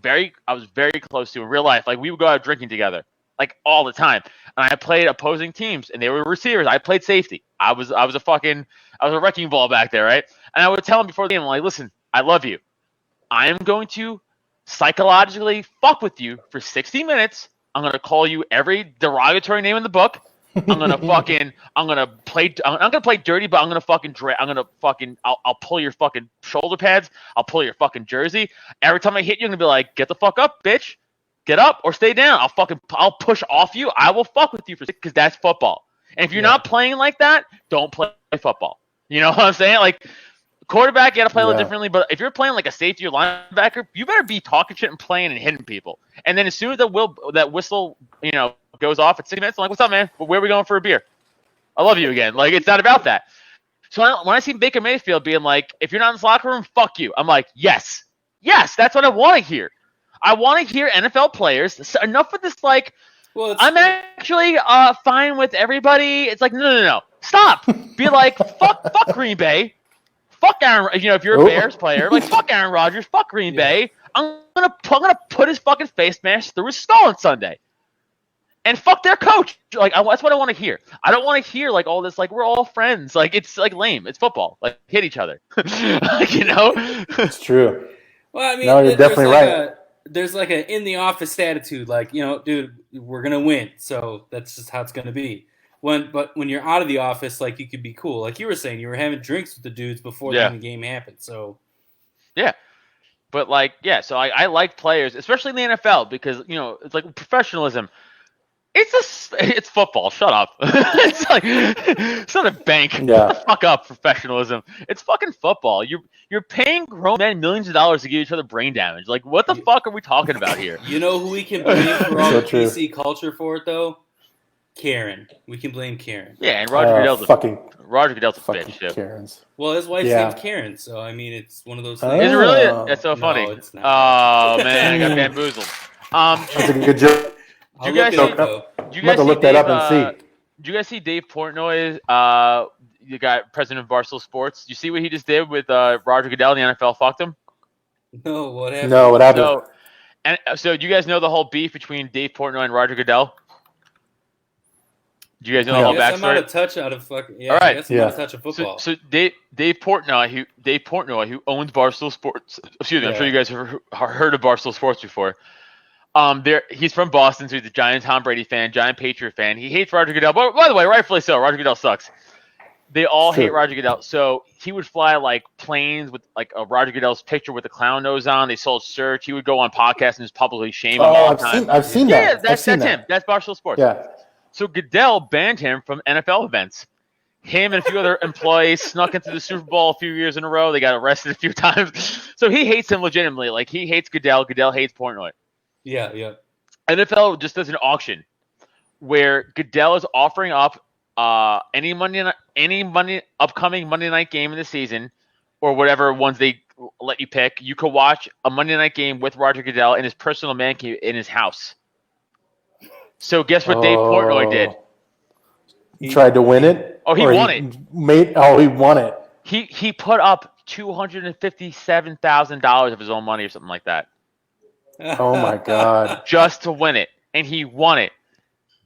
I was very close to in real life. Like, we would go out drinking together. Like, all the time. And I played opposing teams, and they were receivers. I played safety. I was a wrecking ball back there, right? And I would tell them before the game, I'm like, listen, I love you. I am going to psychologically fuck with you for 60 minutes. I'm going to call you every derogatory name in the book. I'm going to play dirty, but I'll pull your fucking shoulder pads. I'll pull your fucking jersey. Every time I hit you, I'm going to be like, get the fuck up, bitch. Get up or stay down. I'll push off you. I will fuck with you because that's football. And if you're not playing like that, don't play football. You know what I'm saying? Like, quarterback, you got to play a little differently. But if you're playing like a safety or linebacker, you better be talking shit and playing and hitting people. And then as soon as that whistle, you know, goes off at 6 minutes, I'm like, what's up, man? Where are we going for a beer? I love you again. Like, it's not about that. So when I see Baker Mayfield being like, if you're not in this locker room, fuck you. I'm like, yes, that's what I want to hear. I want to hear NFL players. So enough with this, like, I'm actually fine with everybody. It's like, no. Stop. Be like, fuck Green Bay. Fuck Aaron. You know, if you're a Bears player, like, fuck Aaron Rodgers. Fuck Green Bay. I'm gonna put his fucking face mask through his skull on Sunday. And fuck their coach. Like, that's what I want to hear. I don't want to hear, like, all this, like, we're all friends. Like, it's, like, lame. It's football. Like, hit each other. Like, you know? It's true. Well, I mean, no, you're definitely right. There's like an in the office attitude, like, you know, dude, we're gonna win, so that's just how it's gonna be. But when you're out of the office, like, you could be cool, like you were saying, you were having drinks with the dudes before the game happened. So but like, so I like players, especially in the NFL, because, you know, it's like professionalism. It's football. Shut up. It's like, it's not a bank. Shut the fuck up, professionalism. It's fucking football. You're paying grown men millions of dollars to give each other brain damage. Like, what the fuck are we talking about here? You know who we can blame for all the PC culture for it, though? Karen. We can blame Karen. Yeah, and Roger Goodell's a bitch too. Karens. Well, his wife's name's Karen, so I mean, it's one of those things. Is it really? That's so funny. No, it's not. Oh man, I got bamboozled. That's a good joke. Do you guys look that up and see? Did you guys see Dave Portnoy, the guy, president of Barstool Sports? You see what he just did with Roger Goodell? The NFL fucked him. No, what happened? So do you guys know the whole beef between Dave Portnoy and Roger Goodell? Do you guys know the whole backstory? I'm out of touch out of fucking. Yeah, all right. I guess I'm out of touch of football. So Dave Portnoy, who owns Barstool Sports. Excuse me, I'm sure you guys have heard of Barstool Sports before. He's from Boston, so he's a giant Tom Brady fan, giant Patriot fan. He hates Roger Goodell. But by the way, rightfully so. Roger Goodell sucks. They all hate Roger Goodell. So he would fly like planes with like a Roger Goodell's picture with the clown nose on. They sold shirts. He would go on podcasts and just publicly shame him all the time. I've seen that. Yeah, that's him. That's Barstool Sports. Yeah. So Goodell banned him from NFL events. Him and a few other employees snuck into the Super Bowl a few years in a row. They got arrested a few times. So he hates him legitimately. Like he hates Goodell. Goodell hates Portnoy. Yeah. NFL just does an auction where Goodell is offering up any upcoming Monday night game in the season, or whatever ones they let you pick. You could watch a Monday night game with Roger Goodell in his personal man cave in his house. So guess what Dave Portnoy did? He tried to win it. Oh, he won it. He won it. He put up $257,000 of his own money or something like that. Oh my God! Just to win it, and he won it.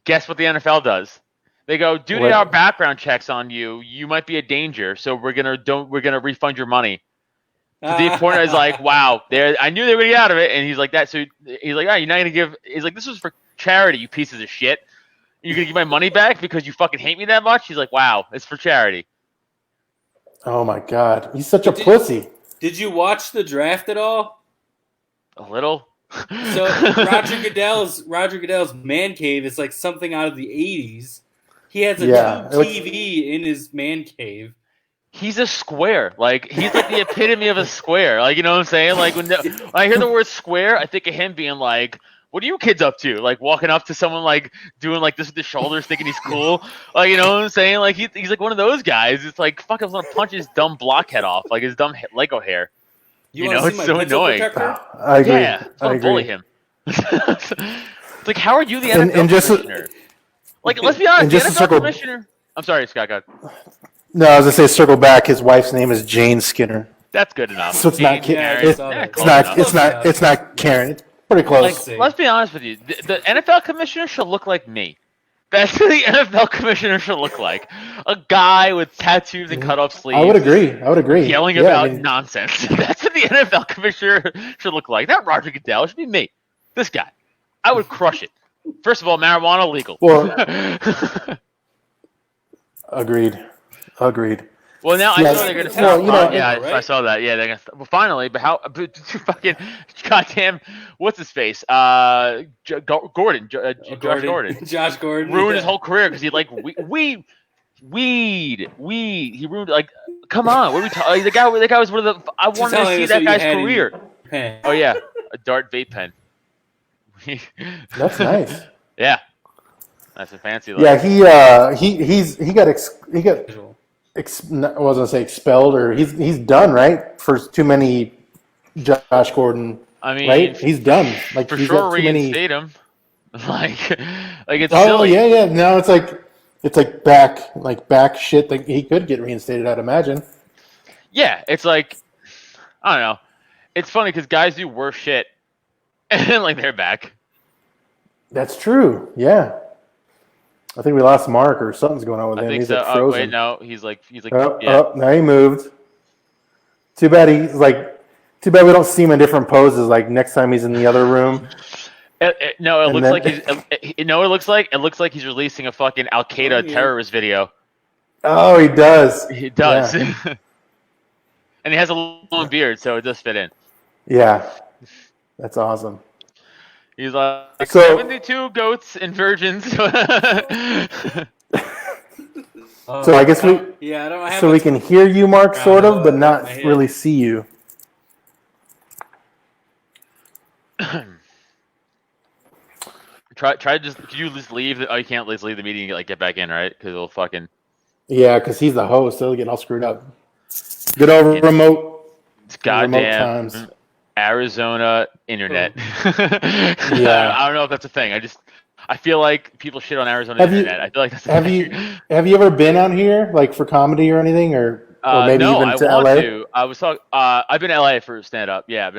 Guess what the NFL does? They go, due to our background checks on you, you might be a danger, so we're gonna refund your money. So Dave Portnoy is like, wow, I knew they were gonna get out of it, and he's like that. So he's like, you're not gonna give. He's like, this was for charity, you pieces of shit. You're gonna give my money back because you fucking hate me that much? He's like, wow, it's for charity. Oh my God, he's such a pussy. Did you watch the draft at all? A little. So Roger Goodell's man cave is like something out of the 80s. He has a tube TV in his man cave. He's a square. Like, he's like the epitome of a square. Like, you know what I'm saying? Like, when I hear the word square, I think of him being like, what are you kids up to? Like, walking up to someone, like, doing, like, this with his shoulders, thinking he's cool. Like, you know what I'm saying? Like, he's like one of those guys. It's like, fuck, I was going to punch his dumb blockhead off. Like, his dumb Lego hair. You know, it's so annoying. I agree. Yeah, I want to bully him. It's like, how are you the NFL commissioner? Like, let's be honest, the NFL commissioner... I'm sorry, Scott, go ahead. No, I was going to say, circle back, his wife's name is Jane Skinner. That's good enough. So it's not Karen. It's not Karen. It's pretty close. Like, let's be honest with you. The NFL commissioner should look like me. That's what the NFL commissioner should look like. A guy with tattoos and cut-off sleeves. I would agree. Yelling about nonsense. That's what the NFL commissioner should look like. Not Roger Goodell. It should be me. This guy. I would crush it. First of all, marijuana legal. Well, agreed. Well, now I know they're going to start. I saw that. Yeah, they're going to. Well, finally, but how? But fucking goddamn, what's his face? Josh Gordon. Josh Gordon ruined his whole career because he like weed. He ruined like. Come on, what are we talking? The guy was one of the. I wanted to see that guy's career. Oh yeah, a dart vape pen. That's nice. Yeah, that's a fancy. Yeah, he got I wasn't gonna say expelled, or he's done, right? For too many Josh Gordon. I mean, right? He's done. Like, for he's sure, got too reinstate him. Like it's silly. Yeah. Now it's like back shit that he could get reinstated, I'd imagine. Yeah, it's like, I don't know. It's funny because guys do worse shit, and like they're back. That's true. Yeah. I think we lost Mark, or something's going on with him. He's so. like frozen. Wait, no, he's like. Now he moved. Too bad we don't see him in different poses. Like next time he's in the other room. It looks like he's releasing a fucking Al Qaeda terrorist video. Oh, he does. He does. Yeah. And he has a long beard, so it does fit in. Yeah, that's awesome. He's like 72 goats and virgins. So I guess we can hear you, Mark, sort of, but not really see you. Try just. Could you just leave? You can't just leave the meeting and get back in, right? Because it'll fucking. Yeah, because he's the host. They'll get all screwed up. Good old remote. Goddamn remote Arizona internet. Yeah, I don't know if that's a thing. I feel like people shit on Arizona internet. I feel like that's. Have you ever been out here for comedy or anything, or maybe no, even to I want LA? To. I was talking. I've been to LA for stand up. Yeah,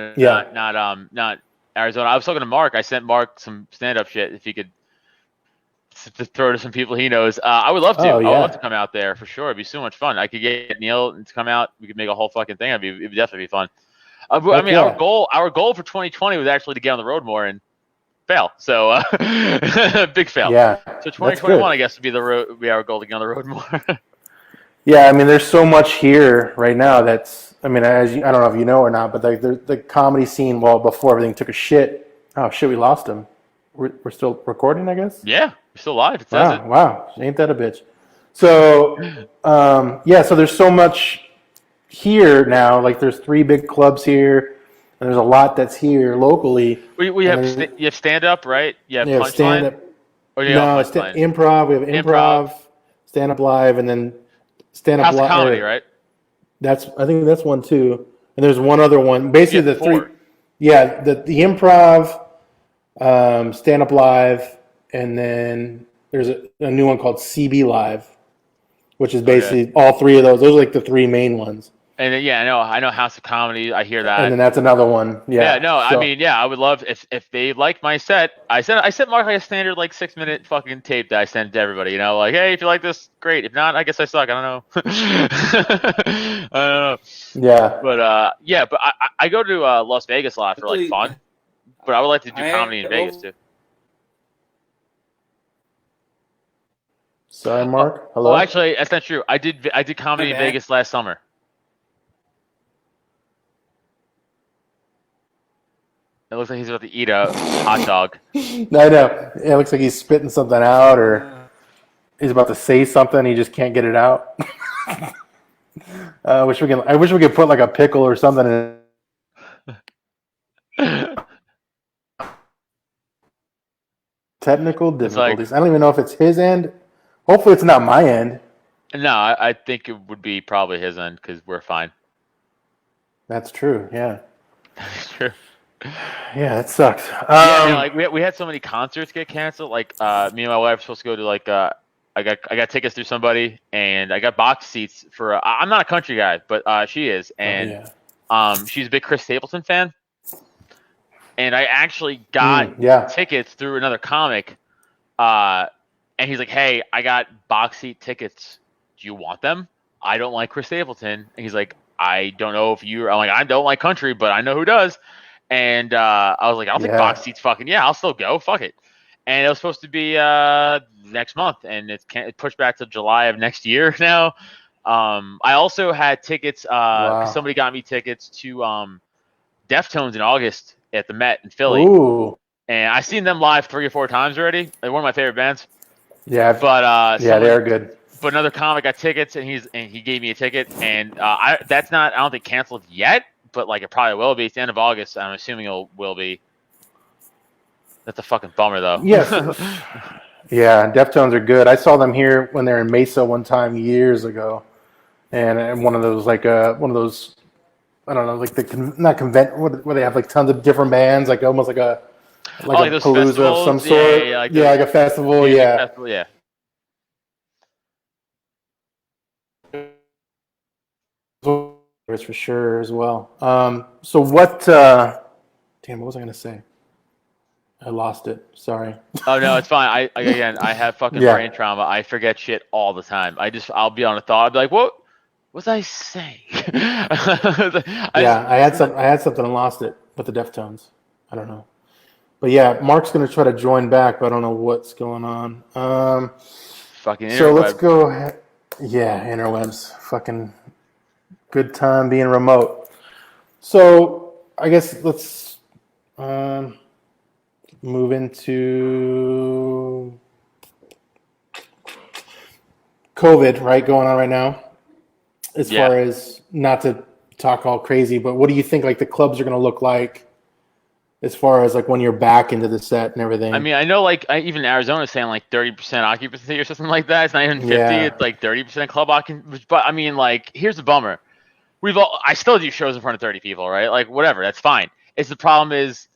not Arizona. I was talking to Mark. I sent Mark some stand up shit if he could to throw to some people he knows. I would love to. I would love to come out there for sure. It'd be so much fun. I could get Neil to come out. We could make a whole fucking thing. It'd definitely be fun. Our goal for 2020 was actually to get on the road more and fail. So big fail. Yeah. So 2021, I guess, would be our goal to get on the road more. Yeah, I mean, there's so much here right now that's, I mean, I don't know if you know or not, but like the comedy scene, well, before everything took a shit. Oh, shit, we lost him. We're still recording, I guess? Yeah, we're still live. It says it. Wow. Ain't that a bitch? So, yeah, so there's so much here now. Like, there's 3 big clubs here, and there's a lot that's here locally. We have you have stand up, right? You have stand punchline. up. Or No, it's improv. We have improv, stand up live, and then stand up House of Comedy, right? I think that's one too. And there's one other one. Basically, the 4. 3. Yeah, the improv, stand up live, and then there's a new one called CB Live, which is basically all 3 of those. Those are like the 3 main ones. And then, I know House of Comedy. I hear that. And then that's another one. Yeah. I mean, I would love if they like my set. I sent Mark like a standard like 6-minute fucking tape that I sent to everybody. You know, like, hey, if you like this, great. If not, I guess I suck. I don't know. I don't know. Yeah. But but I go to Las Vegas a lot for like fun. But I would like to do comedy in Vegas too. Sorry, Mark. Hello. Oh, actually, that's not true. I did comedy in Vegas last summer. It looks like he's about to eat a hot dog. No, I know. It looks like he's spitting something out, or he's about to say something. He just can't get it out. I wish we could put like a pickle or something in. Technical difficulties. I don't even know if it's his end. Hopefully, it's not my end. No, I think it would be probably his end because we're fine. That's true. Yeah. That's true. Yeah, that sucks. Like we had so many concerts get canceled. Like me and my wife were supposed to go to like I got tickets through somebody, and I got box seats for. I'm not a country guy, but she is, and she's a big Chris Stapleton fan. And I actually got tickets through another comic, and he's like, "Hey, I got box seat tickets. Do you want them? I don't like Chris Stapleton." And he's like, "I don't know if you." I'm like, "I don't like country, but I know who does." And I was like, I'll take box seats. Fucking yeah, I'll still go. Fuck it. And it was supposed to be next month, and it's pushed back to July of next year now. I also had tickets. Somebody got me tickets to Deftones in August at the Met in Philly. Ooh. And I've seen them live 3 or 4 times already. They're one of my favorite bands. Yeah, but they're good. But another comic got tickets, and he gave me a ticket, and that's not, I don't think, canceled yet. But like it probably will be. It's the end of August. I'm assuming it will be. That's a fucking bummer, though. Yes. Yeah, Deftones are good. I saw them here when they were in Mesa one time years ago, and one of those I don't know, like where they have like tons of different bands, like almost like a palooza of some sort. Like a festival. Yeah. Festival, yeah. For sure as well. So what? Damn, what was I gonna say? I lost it. Sorry. Oh no, it's fine. I have fucking brain trauma. I forget shit all the time. I'll be on a thought. I'll be like, what was I saying? I had something and lost it with the Deftones. I don't know. But yeah, Mark's gonna try to join back, but I don't know what's going on. Fucking interweb. So let's go ahead. Yeah, interwebs. Fucking good time being remote. So I guess let's move into COVID, right? Going on right now. As far as, not to talk all crazy, but what do you think like the clubs are going to look like as far as like when you're back into the set and everything? I mean, I know like even Arizona is saying like 30% occupancy or something like that. It's not even 50. It's like 30% club occupancy. But I mean, like, here's the bummer. I still do shows in front of 30 people, right? Like, whatever, that's fine. The problem is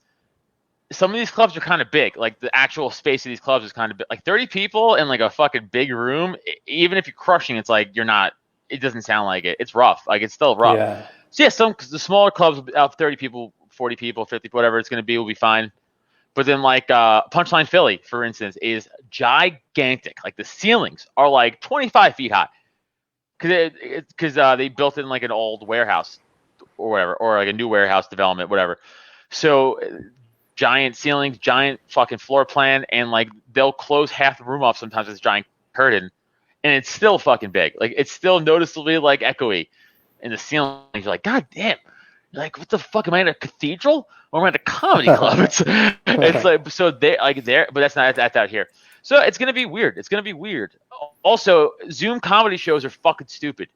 some of these clubs are kind of big. Like, the actual space of these clubs is kind of big. Like, 30 people in like a fucking big room, even if you're crushing, it's like you're not. It doesn't sound like it. It's rough. Like, it's still rough. Yeah. So the smaller clubs out 30 people, 40 people, 50, whatever it's going to be, will be fine. But then like Punchline Philly, for instance, is gigantic. Like, the ceilings are like 25 feet high. Because they built it in like an old warehouse or whatever, or like a new warehouse development, whatever. So giant ceilings, giant fucking floor plan, and like they'll close half the room off sometimes with a giant curtain, and it's still fucking big. Like it's still noticeably like echoey in the ceiling. You're like, God damn. You're like, what the fuck? Am I in a cathedral or am I at a comedy club? It's like, so they like there, but that's not that's out here. So it's gonna be weird. It's gonna be weird. Also, Zoom comedy shows are fucking stupid.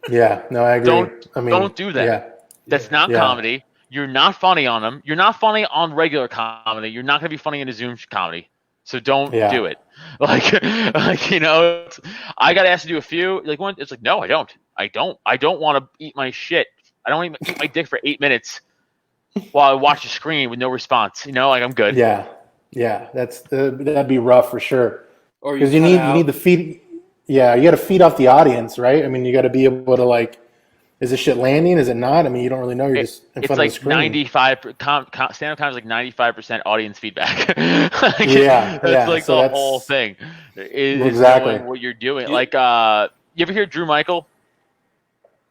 Yeah, no, I agree. Don't do that. Yeah. That's not comedy. You're not funny on them. You're not funny on regular comedy. You're not gonna be funny in a Zoom comedy. So don't do it. Like you know, I got asked to do a few. Like one, it's like, no, I don't. I don't want to eat my shit. I don't even eat my dick for 8 minutes while I watch the screen with no response. You know, like I'm good. Yeah, that'd be rough for sure. Or because you need the feed. Yeah, you got to feed off the audience, right? I mean, you got to be able to like, is this shit landing? Is it not? I mean, you don't really know. You're just in front of the screen. It's like 95. Stand-up comedy is like 95% audience feedback. It's like so the whole thing. Is exactly knowing what you're doing. Like, you ever hear Drew Michael?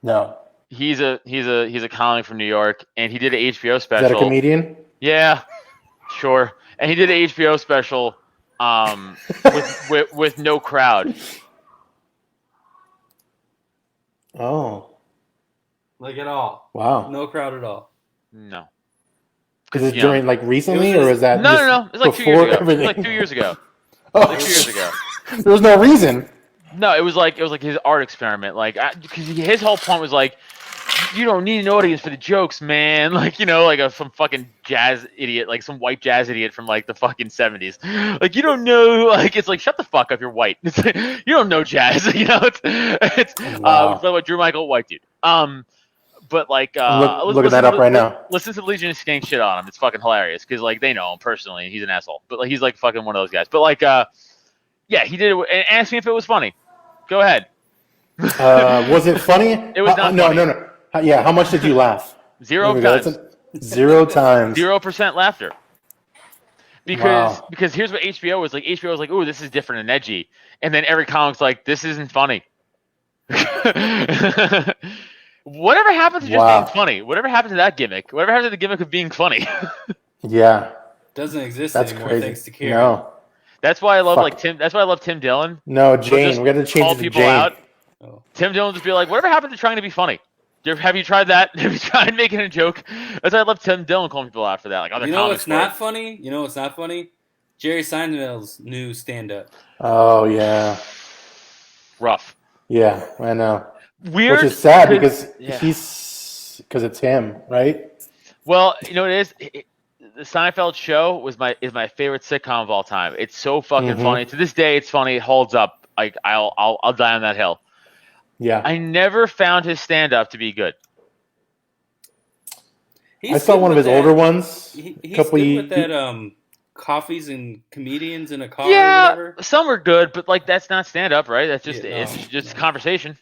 No. He's a comic from New York, and he did an HBO special. Is that a comedian? Yeah, sure. And he did an HBO special, with no crowd. Oh. Like at all. Wow. No crowd at all. No. Is it during like recently, or is that no? It was like 2 years ago. Everything? It was like 2 years ago. Oh, like 2 years ago. There was no reason. No, it was like his art experiment. Like, because his whole point was like, you don't need an audience for the jokes, man. Like, you know, like some fucking jazz idiot, like some white jazz idiot from like the fucking 70s. Like, you don't know, like, it's like, shut the fuck up, you're white. It's like, you don't know jazz, you know. It's what Drew Michael, white dude. But like, looking that up right now. Listen to the Legion of Skank shit on him. It's fucking hilarious because like they know him personally, and he's an asshole. But like, he's like fucking one of those guys. But like, yeah, he did it. And ask me if it was funny. Go ahead. Was it funny? It was not funny. No. Yeah, how much did you laugh? 0 times. 0 times. 0% laughter. Because here's what HBO was like. HBO was like, ooh, this is different and edgy. And then every comic's like, this isn't funny. Whatever happened to just being funny? Whatever happened to that gimmick? Whatever happened to the gimmick of being funny? Yeah. Doesn't exist That's anymore, crazy. thanks to Karen. No. That's why I love That's why I love Tim Dillon. No, Jane. We got to change call it to people Jane. out. Oh. Tim Dillon just be like, whatever happened to trying to be funny? Have you tried that? Have you tried making a joke? That's why I love Tim Dillon calling people out for that. Like other you know what's not funny? You know what's not funny? Jerry Seinfeld's new stand-up. Oh yeah. Rough. Yeah, I know. Weird. Which is sad because it's him, right? Well, you know what it is. The Seinfeld show is my favorite sitcom of all time. It's so fucking funny. To this day, it's funny. It holds up. Like I'll die on that hill. Yeah. I never found his stand-up to be good. I saw one of his older ones. He's good with that coffees and comedians in a car. Yeah, or whatever. Some are good, but like that's not stand-up, right? That's just it's just conversation.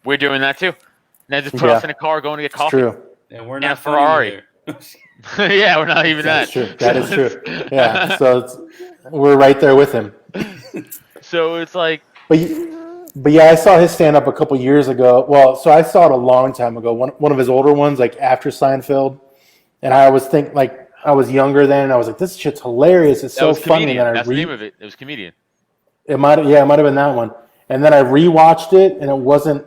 We're doing that too. Now just put us in a car going to get coffee. True. And we're not Ferrari. Yeah, we're not even that. True. That is true. Yeah, so we're right there with him. So it's like, but yeah, I saw his stand up a couple years ago. Well, so I saw it a long time ago. One of his older ones, like after Seinfeld, and I was like I was younger then, and I was like, this shit's hilarious. It's so funny. And that's the name of it. It was Comedian. It might have been that one. And then I rewatched it, and it wasn't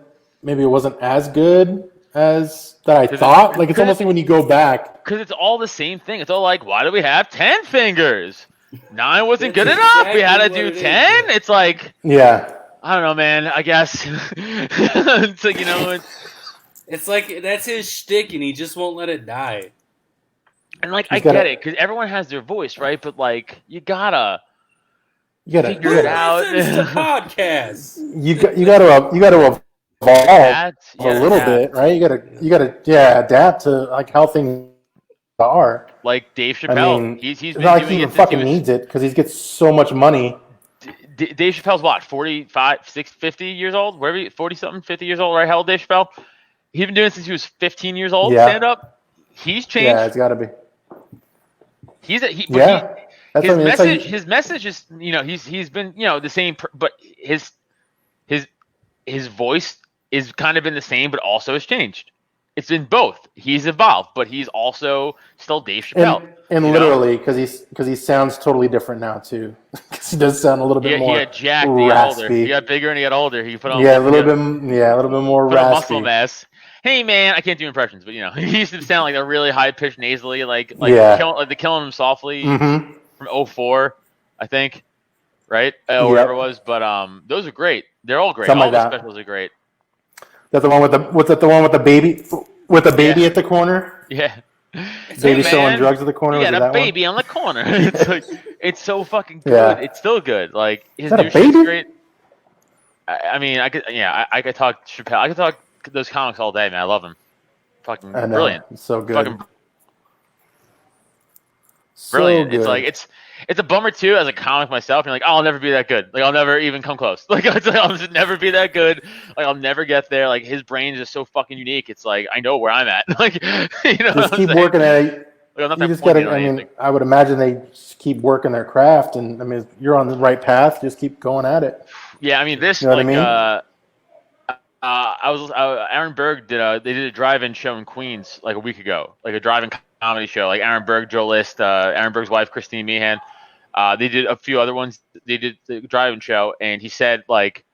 as good as that I thought. Like it's almost like when you go back, because it's all the same thing. It's all like, why do we have 10 fingers? 9 wasn't good enough. We had to do 10. It's like, yeah. I don't know, man. I guess it's like, you know, it's like that's his shtick, and he just won't let it die. And like, I get it because everyone has their voice, right? But like, you gotta figure it out. To podcasts. You gotta evolve a little bit, right? You gotta adapt to like how things are. Like Dave Chappelle, I mean, he's been not doing like he even fucking needs it because he gets so much money. Dave Chappelle's what, 45, 50 years old? Wherever, 40-something, 50 years old, right? How old Dave Chappelle? He's been doing it since he was 15 years old, stand up. He's changed. Yeah, it's got to be. His message is, you know, he's been, you know, the same, but his voice is kind of been the same, but also has changed. It's in both. He's evolved, but he's also still Dave Chappelle. And literally, because he sounds totally different now too. Because he does sound a little bit more he got jacked, raspy. he got older. He got bigger and he got older. He put on a little bit more put raspy. muscle mass. Hey man, I can't do impressions, but he used to sound like a really high pitched nasally, like the Killing Him Softly from 2004, I think, right? Whatever it was. But those are great. They're all great. All the specials are great. That's the one with the one with the baby at the corner. Yeah. Baby selling drugs at the corner. Yeah, a baby on the corner. It's so fucking good. Yeah. It's still good. Like his new shit's great. I mean, I could talk Chappelle. I could talk those comics all day, man. I love them. Fucking brilliant. It's so good. Fucking brilliant. Good. It's like it's a bummer too as a comic myself. You're like, oh, I'll never be that good. Like I'll never even come close. Like I'll just never be that good. Like I'll never get there. Like his brain is just so fucking unique. It's like I know where I'm at. Like just keep working at it. Like, you just gotta. I mean, I would imagine they just keep working their craft, and I mean, you're on the right path. Just keep going at it. Yeah, I mean this. You know what I mean? Aaron Berg they did a drive-in show in Queens like a week ago, like a drive-in comedy show. Like Aaron Berg, Joe List, Aaron Berg's wife, Christine Meehan. They did a few other ones. They did the drive-in show, and he said like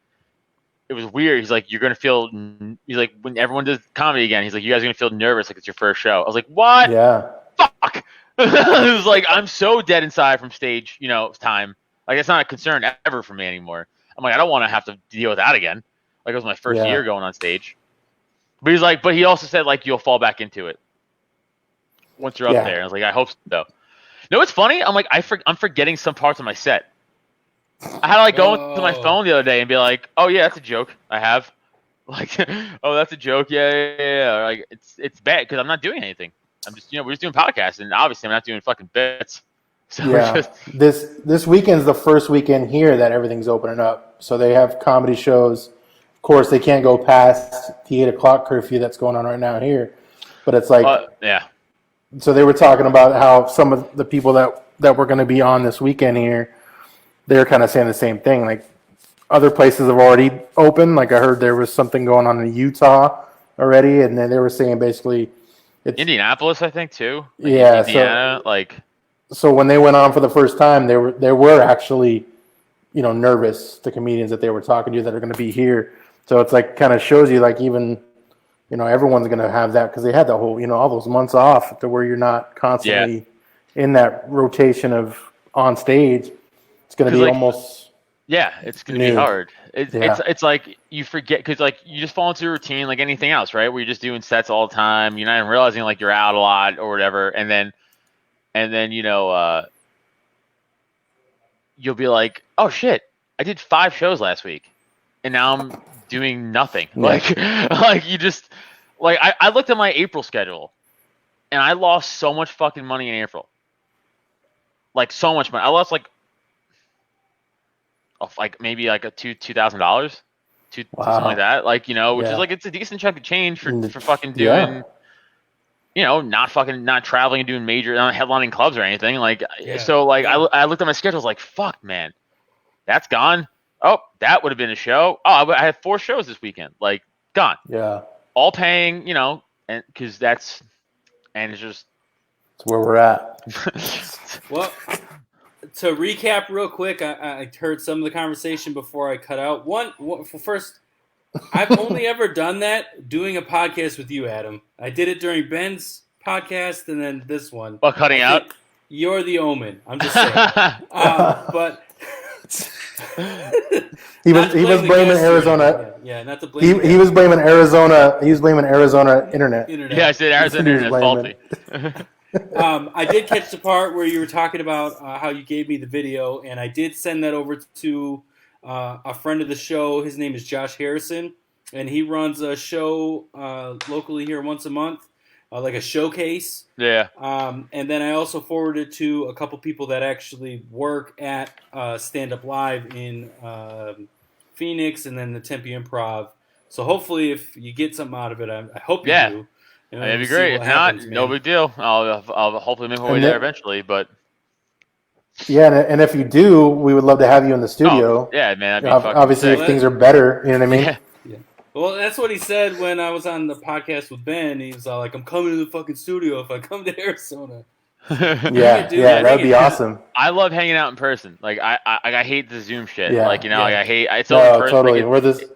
it was weird. He's like, you're gonna feel. He's like, when everyone does comedy again, he's like, you guys are gonna feel nervous like it's your first show. I was like, what? Yeah. Fuck. It was like I'm so dead inside from stage, time. Like it's not a concern ever for me anymore. I'm like, I don't want to have to deal with that again. Like it was my first year going on stage. But he's like, but he also said like you'll fall back into it once you're up there. I was like, I hope so. No, it's funny. I'm like, I'm forgetting some parts of my set. I had to like go into my phone the other day and be like, oh yeah, that's a joke I have. Like, oh, that's a joke. Yeah. Like it's bad because I'm not doing anything. I'm just we're just doing podcasts, and obviously I'm not doing fucking bits. So this weekend's the first weekend here that everything's opening up. So they have comedy shows. Of course, they can't go past the 8:00 curfew that's going on right now here. But it's like, So they were talking about how some of the people that were going to be on this weekend here, they're kind of saying the same thing. Like other places have already opened. Like I heard there was something going on in Utah already, and then they were saying basically, it's Indianapolis, I think too. Indiana, So when they went on for the first time, they were actually, nervous. The comedians that they were talking to that are going to be here. So it's like kind of shows you like even, everyone's going to have that because they had the whole, all those months off to where you're not constantly in that rotation of on stage. It's going to be almost. Yeah, it's going to be hard. It's like you forget because like you just fall into a routine like anything else, right? Where you're just doing sets all the time. You're not even realizing like you're out a lot or whatever, and then you'll be like, oh shit, I did 5 shows last week, and now I'm doing nothing. Yeah. Like you just like I looked at my April schedule, and I lost so much fucking money in April. Like so much money. I lost like maybe like $2,000, something like that. Like which is like it's a decent chunk of change for fucking doing. Not traveling and doing not headlining clubs or anything. Like, so like I looked at my schedule, I was like, fuck, man, that's gone. Oh, that would have been a show. Oh, I had 4 shows this weekend. Like, gone. Yeah. All paying, and because it's just. It's where we're at. Well, to recap real quick, I heard some of the conversation before I cut out. First, I've only ever done that doing a podcast with you, Adam. I did it during Ben's podcast and then this one. Well, cutting out? You're the omen. I'm just saying. But he was blaming Arizona. Yeah, not to blame. He was blaming Arizona. He was blaming Arizona internet. Yeah, I said Arizona internet faulty. I did catch the part where you were talking about how you gave me the video, and I did send that over to a friend of the show. His name is Josh Harrison, and he runs a show locally here once a month, like a showcase. Yeah. And then I also forwarded to a couple people that actually work at Stand Up Live in Phoenix and then the Tempe Improv. So hopefully if you get something out of it, I hope you do. That'd be great. If not, no big deal. I'll hopefully make my way there eventually, but... Yeah, and if you do, we would love to have you in the studio. Oh, yeah, man. Obviously, if things are better, you know what I mean? Yeah. Well, that's what he said when I was on the podcast with Ben. He was like, "I'm coming to the fucking studio if I come to Arizona." Yeah, that'd be awesome. I love hanging out in person. Like I hate the Zoom shit. Yeah. Like like I hate it's in person. Totally. Like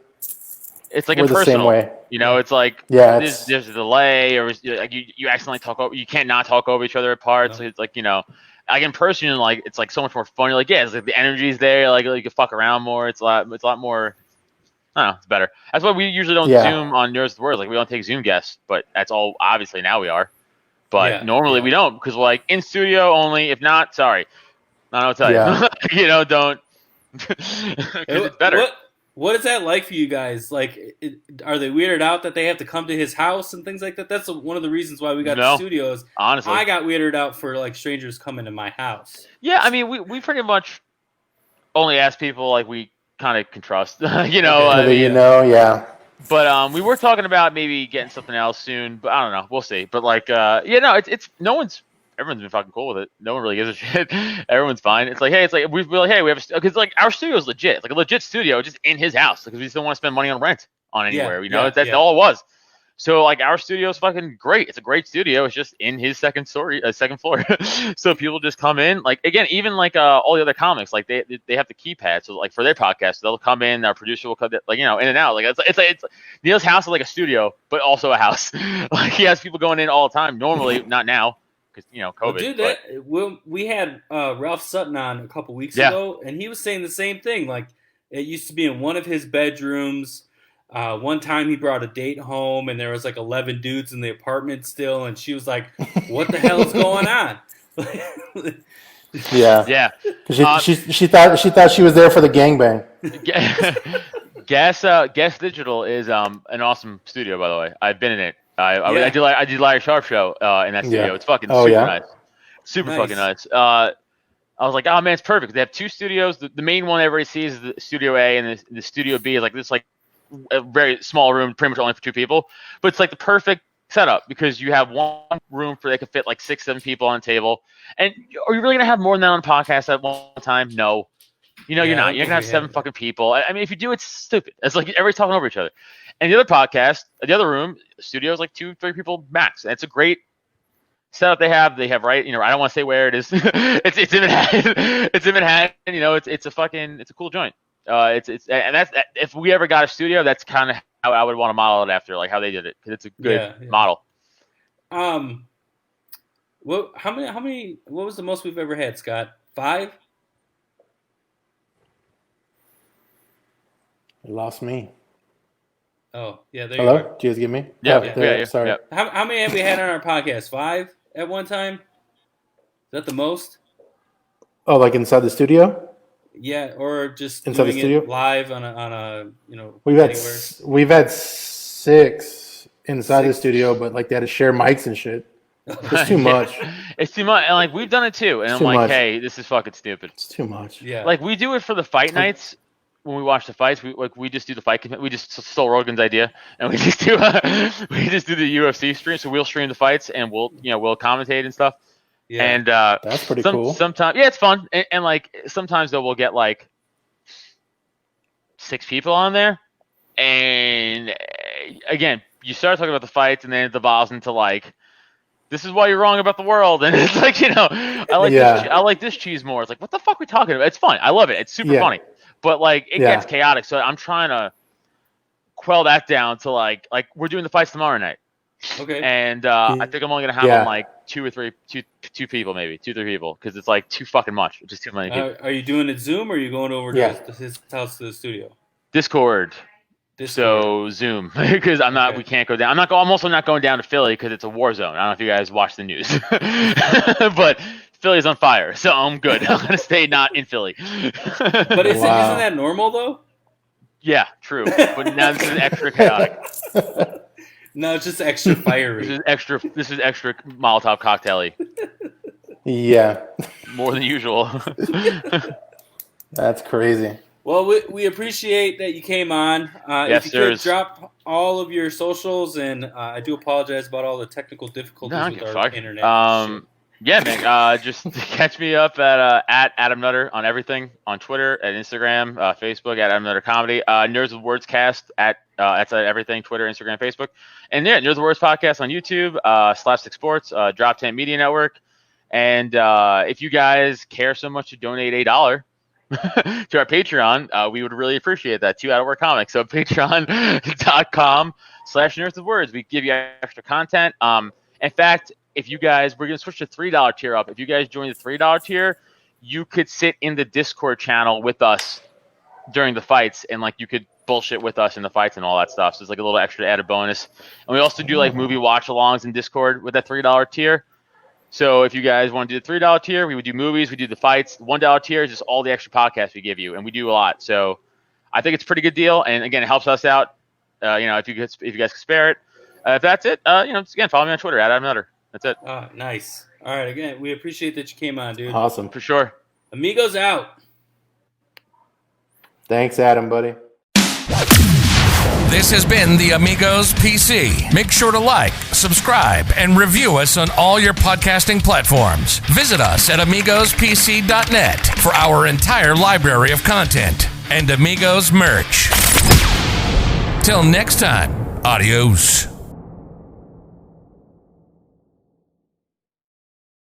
it's like we're impersonal. The same way. It's like there's a delay, or like you accidentally talk over. You can't not talk over each other at parts. No. It's like like in person, like it's like so much more fun. You're like it's like the energy's there. Like you can fuck around more. It's a lot more. I don't know. It's better. That's why we usually don't Zoom on Nerds with Words. Like we don't take Zoom guests, but that's all. Obviously now we are. But normally we don't, because we're like in studio only. If not, sorry, I'll tell you. Don't. It's better. What is that like for you guys? Like, are they weirded out that they have to come to his house and things like that? That's one of the reasons why we got the studios. Honestly, I got weirded out for like strangers coming to my house. Yeah, I mean, we pretty much only ask people like we kind of can trust. Yeah. But we were talking about maybe getting something else soon, but I don't know. We'll see. But like, it's everyone's been fucking cool with it. No one really gives a shit. Everyone's fine. It's like, hey, we have because like our studio's legit. It's like a legit studio just in his house because we just don't want to spend money on rent on anywhere. That's all it was. So like our studio's fucking great. It's a great studio. It's just in his second floor. So people just come in. Like again, even like all the other comics, like they have the keypad. So like for their podcast, they'll come in. Our producer will come in and out. Like it's Neil's house is like a studio, but also a house. Like he has people going in all the time. Normally, not now. COVID. Well, dude, we had Ralph Sutton on a couple weeks ago, and he was saying the same thing. Like, it used to be in one of his bedrooms. One time he brought a date home, and there was like 11 dudes in the apartment still, and she was like, "What the hell is going on?" Yeah. She thought she was there for the gangbang. Gas Digital is an awesome studio, by the way. I've been in it. I did Larry Sharp show in that studio. It's fucking super nice. Super fucking nice. I was like, oh man, it's perfect. They have two studios. The main one everybody sees is the Studio A, and the Studio B is like this, like a very small room, pretty much only for two people. But it's like the perfect setup because you have one room where they can fit like 6-7 people on a table. And are you really gonna have more than that on a podcast at one time? No. You're not. You're gonna have 7 fucking people. I mean, if you do, it's stupid. It's like everybody's talking over each other. And the other podcast, the other room, studio is like 2-3 people max. And it's a great setup they have. They have I don't want to say where it is. it's in Manhattan. It's in Manhattan. It's a cool joint. And that's if we ever got a studio, that's kind of how I would want to model it after, like how they did it, because it's a good model. What was the most we've ever had, Scott? 5? You lost me. Oh, yeah, there Hello? you are. Did you guys get me? Yeah. Sorry. Yeah. How many have we had on our podcast? 5 at one time? Is that the most? Oh, like inside the studio? Yeah, or just inside doing the studio? It live on a We've had 6 inside the studio, but like they had to share mics and shit. It's too much. It's too much. And like we've done it too. And I'm like, much. Hey, this is fucking stupid. It's too much. Yeah. Like we do it for the fight nights. When we watch the fights, we just do the fight. We just stole Rogan's idea, and we just do the UFC stream. So we'll stream the fights, and we'll commentate and stuff. Yeah, and that's pretty cool. Sometimes, it's fun, and like sometimes though we'll get like 6 people on there, and again, you start talking about the fights, and then it devolves into like, this is why you're wrong about the world, and it's like I like this cheese more. It's like, what the fuck are we talking about? It's fun. I love it. It's super funny. But like it gets chaotic, so I'm trying to quell that down to like we're doing the fights tomorrow night. Okay. And I think I'm only gonna have them like 2 people, maybe 2-3 people, because it's like too fucking much. Just too many people. Are you doing it Zoom, or are you going over to his house to the studio? Discord. So Zoom, because I'm not. Okay. We can't go down. I'm also not going down to Philly because it's a war zone. I don't know if you guys watch the news, but Philly's on fire, so I'm good. I'm gonna stay not in Philly. But isn't that normal though? Yeah, true. But now this is extra chaotic. No, it's just extra fiery. This is extra Molotov cocktail-y. Yeah. More than usual. That's crazy. Well, we appreciate that you came on. Yes, if you could drop all of your socials, and I do apologize about all the technical difficulties with our internet. Yeah, man. Just catch me up at Adam Nutter on everything, on Twitter, at Instagram, Facebook, at Adam Nutter Comedy. Nerds with Words Cast at That's everything, Twitter, Instagram, Facebook. And yeah, Near the Words Podcast on YouTube, Slapstick Sports, Drop Tent Media Network. And if you guys care so much to donate $8 to our Patreon, we would really appreciate that. 2 Out of Work Comics. So patreon.com/NearthOfWords. We give you extra content. In fact, if you guys, we're going to switch to $3 tier up. If you guys join the $3 tier, you could sit in the Discord channel with us during the fights, and like you could bullshit with us in the fights and all that stuff. So it's like a little extra added bonus. And we also do like movie watch-alongs in Discord with that $3 tier. So if you guys want to do the $3 tier, we would do movies, we do the fights. $1 tier is just all the extra podcasts we give you, and we do a lot. So I think it's a pretty good deal, and again, it helps us out. If you guys can spare it. If that's it, again, follow me on Twitter @AdamNutter. That's it. Nice. All right, again, we appreciate that you came on, dude. Awesome. For sure. Amigos out. Thanks, Adam, buddy. This has been the Amigos PC. Make sure to like, subscribe, and review us on all your podcasting platforms. Visit us at amigospc.net for our entire library of content and Amigos merch. Till next time, adios.